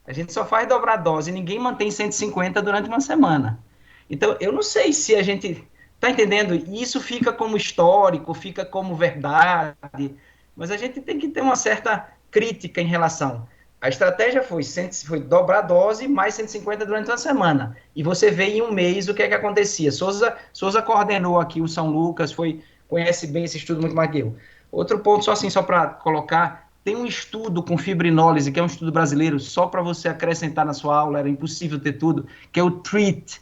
A gente só faz dobrar a dose e ninguém mantém 150 durante uma semana. Então, eu não sei se a gente... Está entendendo? Isso fica como histórico, fica como verdade, mas a gente tem que ter uma certa crítica em relação. A estratégia foi dobrar a dose mais 150 durante uma semana. E você vê em um mês o que é que acontecia. Souza coordenou aqui o São Lucas, conhece bem esse estudo muito mais que eu. Outro ponto, só para colocar, tem um estudo com fibrinólise, que é um estudo brasileiro, só para você acrescentar na sua aula, era impossível ter tudo, que é o TREAT,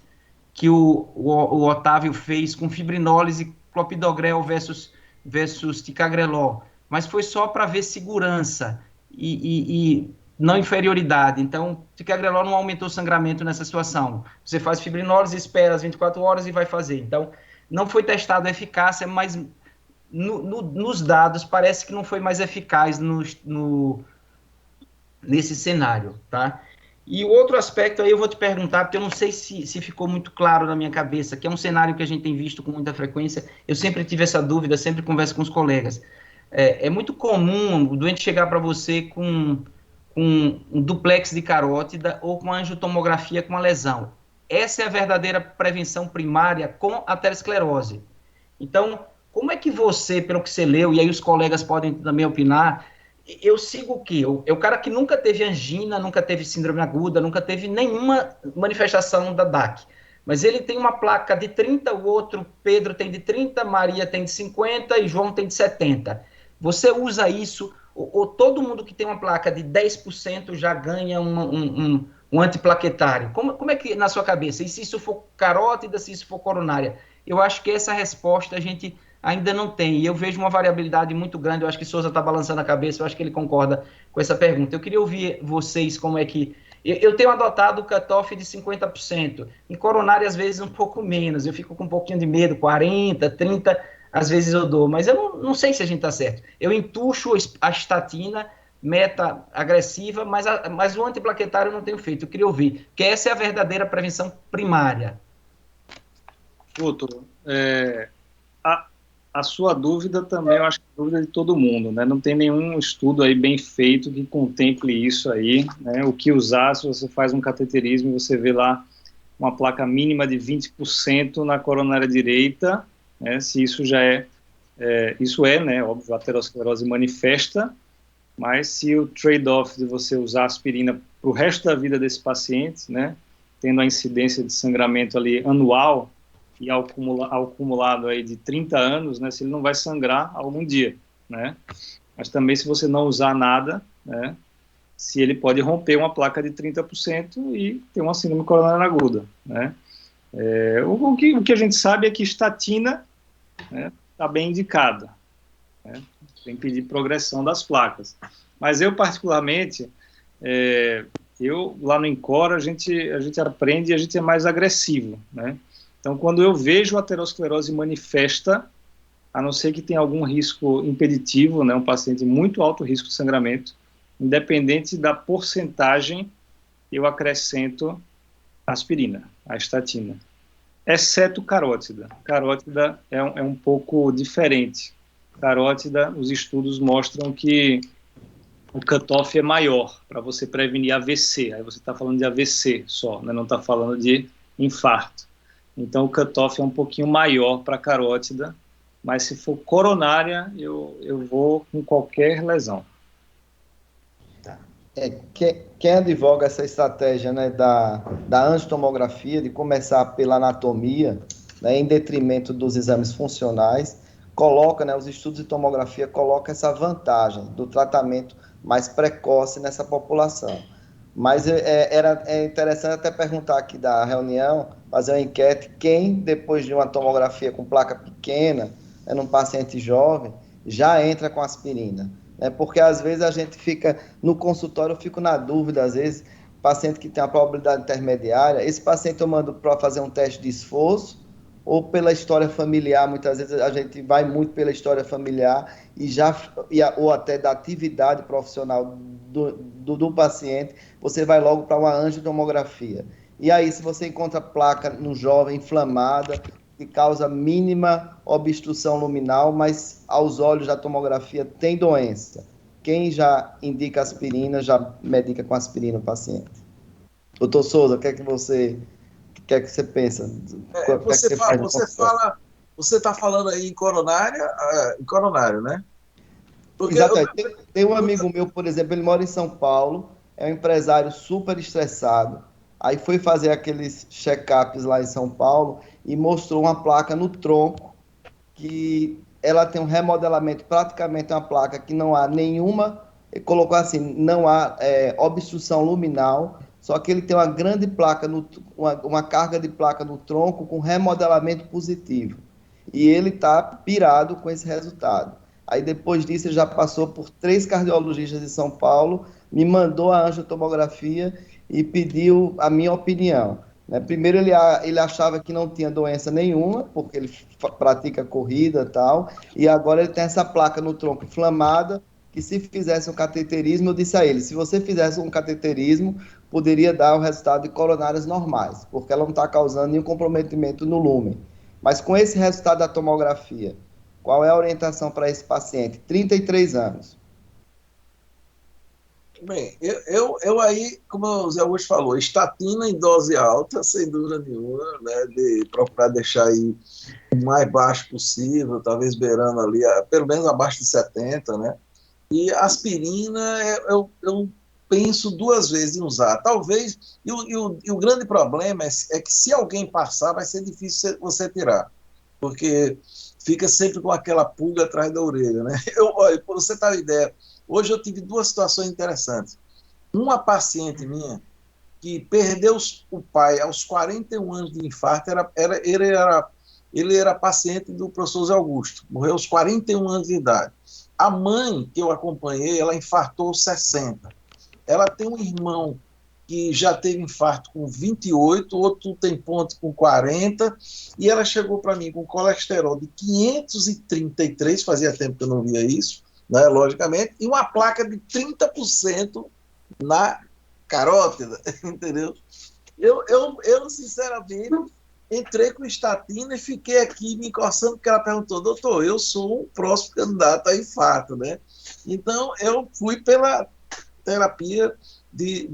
que o Otávio fez com fibrinólise, clopidogrel versus ticagrelol, mas foi só para ver segurança e não inferioridade. Então, ticagrelol não aumentou o sangramento nessa situação. Você faz fibrinólise, espera as 24 horas e vai fazer. Então, não foi testada a eficácia, mas nos dados parece que não foi mais eficaz nesse cenário, tá? E o outro aspecto aí eu vou te perguntar, porque eu não sei se ficou muito claro na minha cabeça, que é um cenário que a gente tem visto com muita frequência. Eu sempre tive essa dúvida, sempre converso com os colegas. É muito comum o doente chegar para você com um duplex de carótida ou com angiotomografia com uma lesão. Essa é a verdadeira prevenção primária com aterosclerose. Então, Como é que você, pelo que você leu, e aí os colegas podem também opinar, eu sigo o quê? É o cara que nunca teve angina, nunca teve síndrome aguda, nunca teve nenhuma manifestação da DAC. Mas ele tem uma placa de 30, o outro, Pedro, tem de 30, Maria tem de 50 e João tem de 70. Você usa isso, ou todo mundo que tem uma placa de 10% já ganha um antiplaquetário? Como é que, na sua cabeça? E se isso for carótida, se isso for coronária? Eu acho que essa resposta a gente ainda não tem. E eu vejo uma variabilidade muito grande. Eu acho que Souza está balançando a cabeça, eu acho que ele concorda com essa pergunta. Eu queria ouvir vocês como é que... Eu tenho adotado o cutoff de 50%. Em coronária, às vezes, um pouco menos. Eu fico com um pouquinho de medo, 40, 30, às vezes eu dou. Mas eu não sei se a gente está certo. Eu entucho a estatina, meta agressiva, mas o antiplaquetário eu não tenho feito. Eu queria ouvir, porque essa é a verdadeira prevenção primária. Doutor, a sua dúvida também, eu acho que é a dúvida de todo mundo, né? Não tem nenhum estudo aí bem feito que contemple isso aí, né? O que usar se você faz um cateterismo e você vê lá uma placa mínima de 20% na coronária direita, né? Se isso já isso é, né? Óbvio, a aterosclerose manifesta, mas se o trade-off de você usar aspirina para o resto da vida desse paciente, né? Tendo a incidência de sangramento ali anual, e ao acumulado aí de 30 anos, né, se ele não vai sangrar algum dia, né? Mas também se você não usar nada, né, se ele pode romper uma placa de 30% e ter uma síndrome coronária aguda, né? O que a gente sabe é que estatina está bem indicada, né, para impedir progressão das placas. Mas eu, particularmente, lá no INCOR, a gente aprende e a gente é mais agressivo, né? Então, quando eu vejo a aterosclerose manifesta, a não ser que tenha algum risco impeditivo, né, um paciente muito alto risco de sangramento, independente da porcentagem, eu acrescento aspirina, a estatina, exceto carótida. Carótida é um pouco diferente. Carótida, os estudos mostram que o cutoff é maior para você prevenir AVC. Aí você está falando de AVC só, né, não está falando de infarto. Então, o cutoff é um pouquinho maior para carótida, mas se for coronária, eu vou com qualquer lesão. Quem advoga essa estratégia, né, da angiotomografia, de começar pela anatomia, né, em detrimento dos exames funcionais, coloca, né, os estudos de tomografia colocam essa vantagem do tratamento mais precoce nessa população. Mas é interessante até perguntar aqui da reunião, fazer uma enquete, quem depois de uma tomografia com placa pequena, num paciente jovem, já entra com aspirina. Porque às vezes a gente fica, no consultório, eu fico na dúvida, às vezes, paciente que tem uma probabilidade intermediária, esse paciente eu mando para fazer um teste de esforço, ou pela história familiar, muitas vezes a gente vai muito pela história familiar, ou até da atividade profissional do paciente, você vai logo para uma angiotomografia. E aí, se você encontra placa no jovem inflamada, que causa mínima obstrução luminal, mas aos olhos da tomografia tem doença, quem já indica aspirina, já medica com aspirina o paciente. Doutor Souza, o que é que você pensa? Você está falando aí em coronário, né? Exatamente. Tem um amigo meu, por exemplo, ele mora em São Paulo, é um empresário super estressado, aí foi fazer aqueles check-ups lá em São Paulo e mostrou uma placa no tronco, que ela tem um remodelamento, praticamente uma placa que não há nenhuma, ele colocou assim, não há obstrução luminal, só que ele tem uma grande placa, uma carga de placa no tronco com remodelamento positivo. E ele está pirado com esse resultado. Aí depois disso ele já passou por 3 cardiologistas de São Paulo, me mandou a angiotomografia e pediu a minha opinião. Primeiro ele achava que não tinha doença nenhuma, porque ele pratica corrida e tal, e agora ele tem essa placa no tronco inflamada, que se fizesse um cateterismo, eu disse a ele, se você fizesse um cateterismo, poderia dar o resultado de coronárias normais, porque ela não está causando nenhum comprometimento no lúmen. Mas com esse resultado da tomografia, qual é a orientação para esse paciente? 33 anos. Bem, eu aí, como o Zé Augusto falou, estatina em dose alta, sem dúvida nenhuma, né, de procurar deixar aí o mais baixo possível, talvez beirando ali, pelo menos abaixo de 70, né? E aspirina, eu penso duas vezes em usar. Talvez, e o grande problema é que se alguém passar, vai ser difícil você tirar, porque fica sempre com aquela pulga atrás da orelha, né? Olha, para você ter uma ideia, hoje eu tive duas situações interessantes. Uma paciente minha que perdeu o pai aos 41 anos de infarto, ele era paciente do professor Zé Augusto, morreu aos 41 anos de idade. A mãe que eu acompanhei, ela infartou aos 60. Ela tem um irmão que já teve infarto com 28, outro tem ponto com 40, e ela chegou para mim com colesterol de 533, fazia tempo que eu não via isso, né, logicamente, e uma placa de 30% na carótida, entendeu? Eu, sinceramente, entrei com estatina e fiquei aqui me encoçando, porque ela perguntou, doutor, eu sou um próximo candidato a infarto, né? Então, eu fui pela terapia de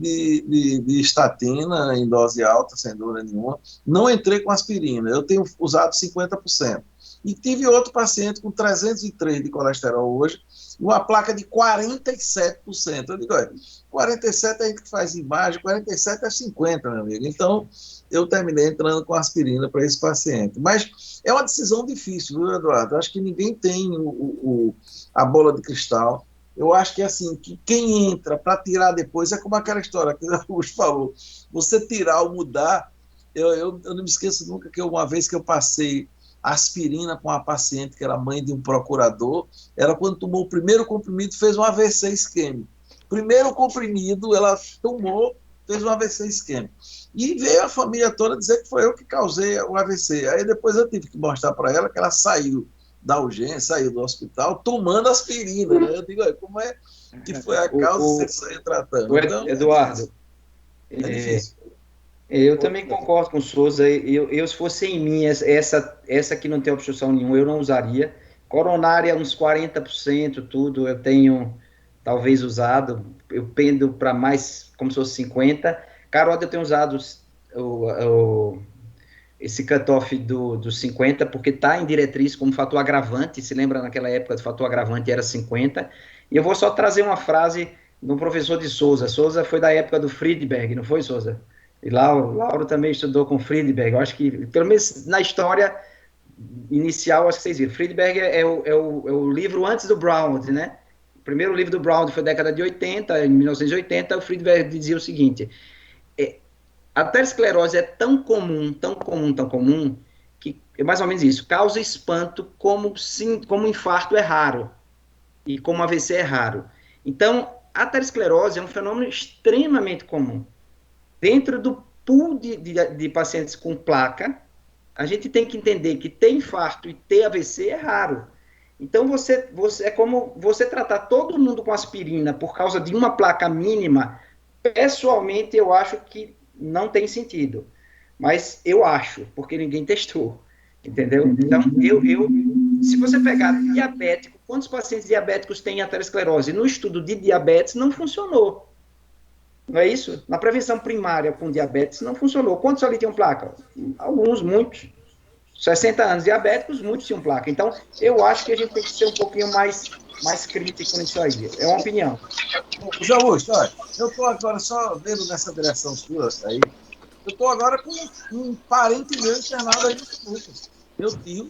estatina em dose alta, sem dúvida nenhuma. Não entrei com aspirina, eu tenho usado 50%. E tive outro paciente com 303 de colesterol hoje, uma placa de 47%. Eu digo, olha, 47 a gente faz imagem, 47 é 50, meu amigo. Então, eu terminei entrando com aspirina para esse paciente. Mas é uma decisão difícil, viu, Eduardo? Eu acho que ninguém tem a bola de cristal. Eu acho que assim, que quem entra para tirar depois é como aquela história que o Augusto falou. Você tirar ou mudar, eu não me esqueço nunca que uma vez que eu passei aspirina com uma paciente que era mãe de um procurador, ela quando tomou o primeiro comprimido fez um AVC isquêmico. Primeiro comprimido ela tomou, fez um AVC isquêmico. E veio a família toda dizer que foi eu que causei o AVC. Aí depois eu tive que mostrar para ela que ela saiu da urgência, saiu do hospital tomando aspirina, né? Eu digo, como é que foi a causa que você saiu tratando? Então, Eduardo, é difícil. Eu também concordo com o Souza. Se fosse em mim, essa que não tem obstrução nenhuma, eu não usaria. Coronária, uns 40%, tudo, eu tenho talvez usado. Eu pendo para mais, como se fosse 50%. Carota, eu tenho usado esse cutoff do 50%, porque está em diretriz como fator agravante. Se lembra, naquela época, o fator agravante era 50%. E eu vou só trazer uma frase do professor de Souza. Souza foi da época do Friedberg, não foi, Souza? E Lauro também estudou com Friedberg. Eu acho que, pelo menos na história inicial, acho que vocês viram. Friedberg é o livro antes do Brown, né? O primeiro livro do Brown foi na década de 80, em 1980, o Friedberg dizia o seguinte: a aterosclerose é tão comum, que é mais ou menos isso, causa espanto como infarto é raro e como AVC é raro. Então, a aterosclerose é um fenômeno extremamente comum. Dentro do pool de pacientes com placa, a gente tem que entender que ter infarto e ter AVC é raro. Então, é como você tratar todo mundo com aspirina por causa de uma placa mínima. Pessoalmente, eu acho que não tem sentido. Mas eu acho, porque ninguém testou. Entendeu? Então, se você pegar diabético, quantos pacientes diabéticos têm aterosclerose? No estudo de diabetes, não funcionou. Não é isso? Na prevenção primária com diabetes não funcionou. Quantos ali tinham placa? Alguns, muitos. 60 anos diabéticos, muitos tinham placa. Então, eu acho que a gente tem que ser um pouquinho mais crítico nisso aí. É uma opinião. Zé Augusto, olha, eu estou agora só vendo nessa direção sua aí. Eu estou agora com um parente meu internado aí no Lucas. Meu tio,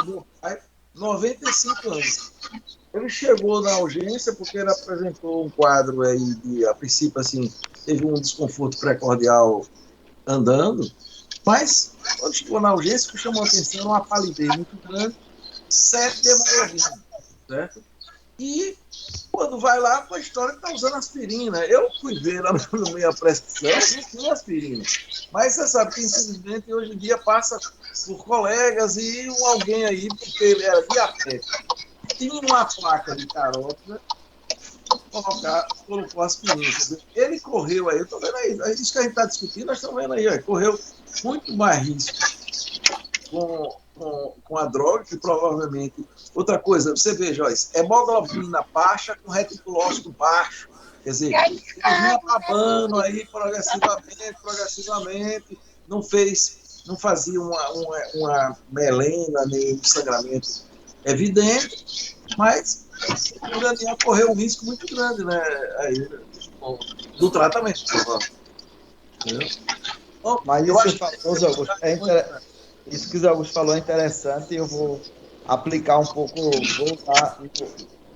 meu pai, 95 anos. Ele chegou na urgência porque ele apresentou um quadro aí de, a princípio, assim, teve um desconforto precordial andando, mas quando chegou na urgência, o que chamou a atenção era uma palidez muito grande, 7 de hemoglobina, certo? E quando vai lá, a história que está usando aspirina. Eu fui ver lá no meio a prescrição, não tinha aspirina. Mas você sabe que, infelizmente, hoje em dia passa por colegas e alguém aí, porque ele era diabético, tinha uma placa de carótida, colocou aspirina. Ele correu aí, eu estou vendo aí, isso que a gente está discutindo, nós estamos vendo aí, correu muito mais risco com a droga, que provavelmente... Outra coisa, você vê, Joyce, hemoglobina baixa com reticulócito baixo. Quer dizer, ele vinha babando aí progressivamente, não fazia uma melena, nem um sangramento evidente, mas o Daniel correu um risco muito grande, né, aí, do tratamento. Entendeu? Bom, Mas eu isso acho que falou, Zé Augusto, isso que o Zé Augusto falou é interessante e eu vou aplicar um pouco, voltar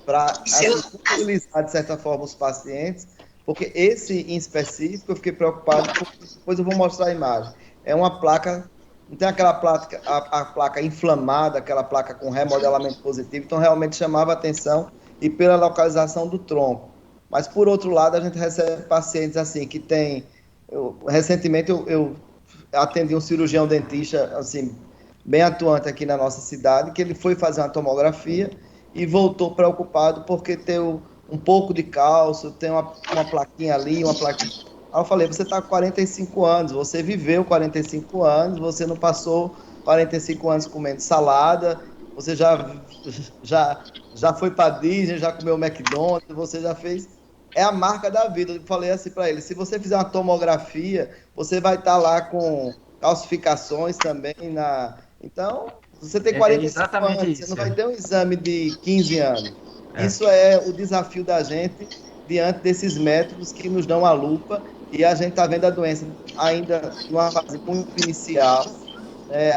para sensibilizar, de certa forma, os pacientes, porque esse em específico eu fiquei preocupado, porque depois eu vou mostrar a imagem. É uma placa, não tem aquela placa, a placa inflamada, aquela placa com remodelamento positivo, então realmente chamava a atenção e pela localização do tronco. Mas, por outro lado, a gente recebe pacientes assim, que tem... recentemente eu atendi um cirurgião dentista, assim, bem atuante aqui na nossa cidade, que ele foi fazer uma tomografia e voltou preocupado porque tem um pouco de cálcio, tem uma plaquinha ali, uma plaquinha. Aí eu falei, você está com 45 anos, você viveu 45 anos, você não passou 45 anos comendo salada, você já foi para Disney, já comeu McDonald's, você já fez... É a marca da vida. Eu falei assim para ele, se você fizer uma tomografia, você vai estar lá com calcificações também na... Então, você tem 45 anos, você não vai ter um exame de 15 anos. Isso é o desafio da gente diante desses métodos que nos dão a lupa e a gente está vendo a doença ainda numa fase muito inicial.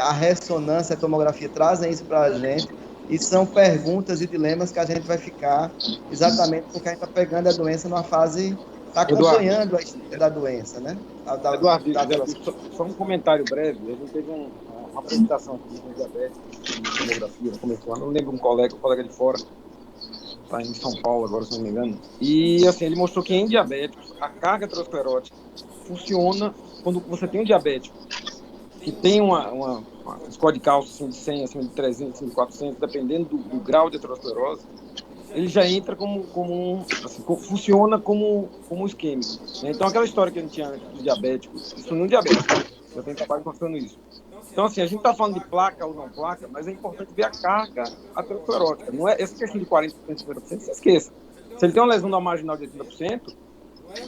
A ressonância, a tomografia trazem isso para a gente e são perguntas e dilemas que a gente vai ficar exatamente porque a gente está pegando a doença numa fase, está acompanhando a história da doença, né? Eduardo, só um comentário breve. A gente teve uma apresentação aqui com diabetes, de tomografia, no começo do ano. Eu lembro um colega de fora, está em São Paulo agora, se não me engano. E assim, ele mostrou que em diabéticos, a carga aterosclerótica funciona quando você tem um diabético que tem uma score de cálcio assim, de 100, acima de 300, acima de 400, dependendo do grau de aterosclerose, ele já entra funciona como isquêmico. Então, aquela história que a gente tinha do diabético, isso não é diabético, eu tenho trabalho mostrando isso. Então, assim, a gente está falando de placa ou não placa, mas é importante ver a carga aterosclerótica. Não é, essa questão de 40%, 50%, se esqueça. Se ele tem uma lesão da marginal de 80%,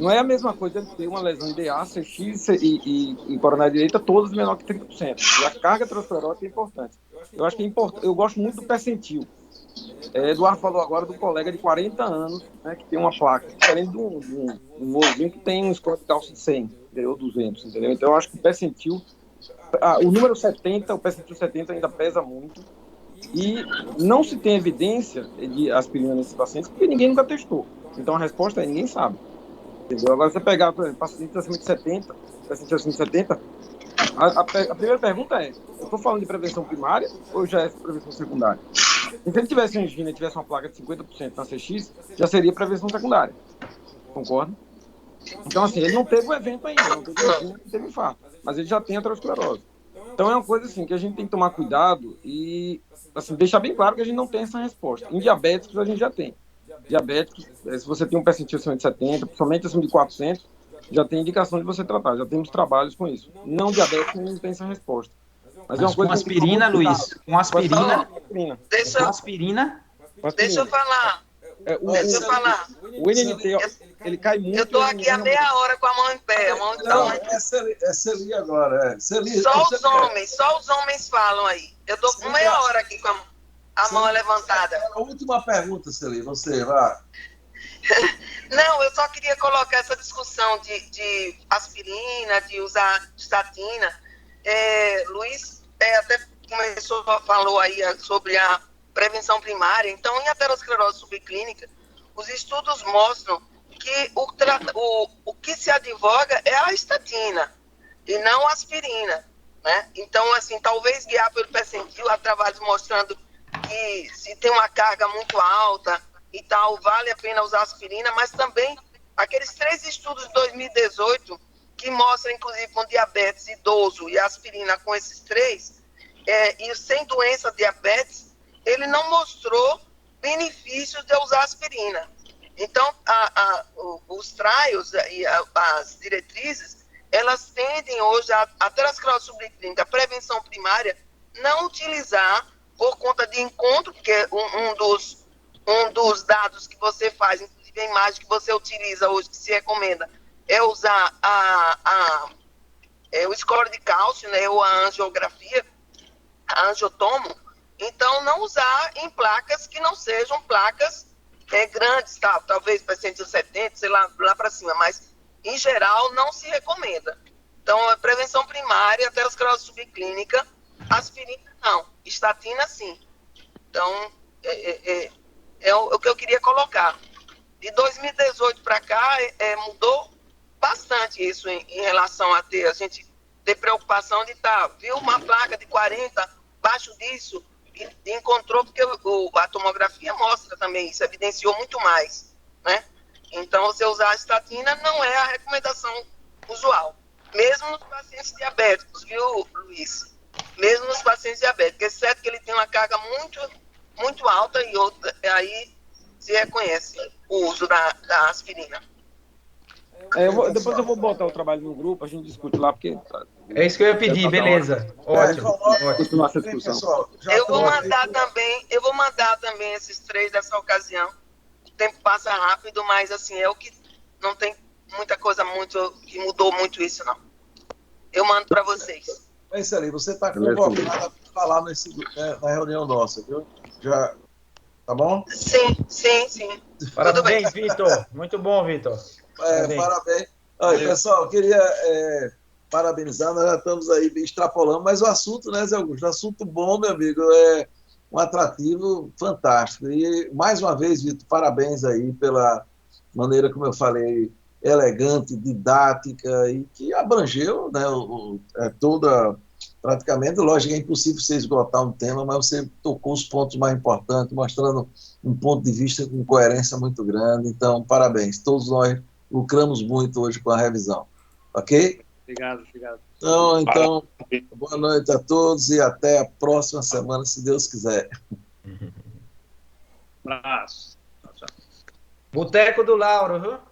não é a mesma coisa ele ter uma lesão de DA, CX e coronária direita, todas menor que 30%. E a carga aterosclerótica é importante. Eu acho que é importante. Eu gosto muito do percentil. Eduardo falou agora do colega de 40 anos, né, que tem uma placa, diferente de um novinho que tem um score de cálcio de 100, ou 200, entendeu? Então eu acho que o percentil, o número 70, o percentil 70 ainda pesa muito, e não se tem evidência de aspirina nesses pacientes, porque ninguém nunca testou. Então a resposta é ninguém sabe. Entendeu? Agora você pegar, por exemplo, paciente acima de 70, paciente acima de 70, a primeira pergunta é, eu estou falando de prevenção primária ou já é prevenção secundária? E se ele tivesse angina e tivesse uma placa de 50% na CX, já seria prevenção secundária. Concorda? Então, assim, ele não teve o evento ainda, não teve angina, não teve infarto, mas ele já tem aterosclerose. Então, é uma coisa assim que a gente tem que tomar cuidado e assim, deixar bem claro que a gente não tem essa resposta. Em diabéticos, a gente já tem. Diabéticos, se você tem um percentil acima de 70, principalmente acima de 400, já tem indicação de você tratar, já temos trabalhos com isso. Não diabéticos, não tem essa resposta. Mas é uma coisa com aspirina, Luiz, com aspirina. Deixa eu falar. Deixa eu falar. O NNT, ele cai muito. Eu estou aqui há meia hora com a mão em pé. Não, é Celi agora. Celi, só os homens falam aí. Eu estou com meia hora aqui com a mão levantada. A última pergunta, Celi, você vai. Não, eu só queria colocar essa discussão de aspirina, de usar estatina. Luiz até falou aí sobre a prevenção primária. Então, em aterosclerose subclínica, os estudos mostram que o que se advoga é a estatina e não a aspirina, né? Então, assim, talvez guiar pelo percentil, há trabalhos mostrando que se tem uma carga muito alta e tal, vale a pena usar aspirina, mas também aqueles 3 estudos de 2018 que mostram, inclusive, com diabetes idoso e aspirina com esses 3, e sem doença diabetes, ele não mostrou benefícios de usar aspirina. Então, os trials e as diretrizes, elas tendem hoje a aterosclerose subclínica, a prevenção primária, não utilizar por conta de encontro, porque um dos dados que você faz, inclusive inclusive a imagem que você utiliza hoje, que se recomenda, é usar o score de cálcio, né, ou a angiografia, a angiotomo, então não usar em placas que não sejam placas grandes, tá? Talvez para 170, sei lá para cima, mas em geral não se recomenda. Então, a prevenção primária, aterosclerose subclínica, aspirina não, estatina sim. Então, é o que eu queria colocar. De 2018 para cá, mudou bastante isso em relação a gente ter preocupação de viu uma placa de 40, abaixo disso, e encontrou, porque a tomografia mostra também isso, evidenciou muito mais, né? Então, você usar a estatina não é a recomendação usual. Mesmo nos pacientes diabéticos, viu, Luiz? Mesmo nos pacientes diabéticos, exceto que ele tem uma carga muito, muito alta e outra, aí se reconhece o uso da aspirina. Depois eu vou botar o trabalho no grupo, a gente discute lá, porque... É isso que eu ia pedir, beleza. Ótimo. Continuar essa discussão. Eu vou mandar também esses 3 dessa ocasião. O tempo passa rápido, mas assim, é o que não tem muita coisa que mudou muito isso, não. Eu mando para vocês. É isso aí, você está convocado para falar na reunião nossa, viu? Já, tá bom? Sim. Parabéns, Vitor. Muito bom, Vitor. Parabéns. Olha, pessoal, eu queria parabenizar, nós já estamos aí extrapolando, mas o assunto, né, Zé Augusto? Assunto bom, meu amigo, é um atrativo fantástico. E, mais uma vez, Vitor, parabéns aí pela maneira, como eu falei, elegante, didática e que abrangeu, né, praticamente, lógico, é impossível você esgotar um tema, mas você tocou os pontos mais importantes, mostrando um ponto de vista com coerência muito grande. Então, parabéns. Todos nós lucramos muito hoje com a revisão. Ok? Obrigado. Então, boa noite a todos e até a próxima semana, se Deus quiser. Um abraço. Boteco do Lauro, viu?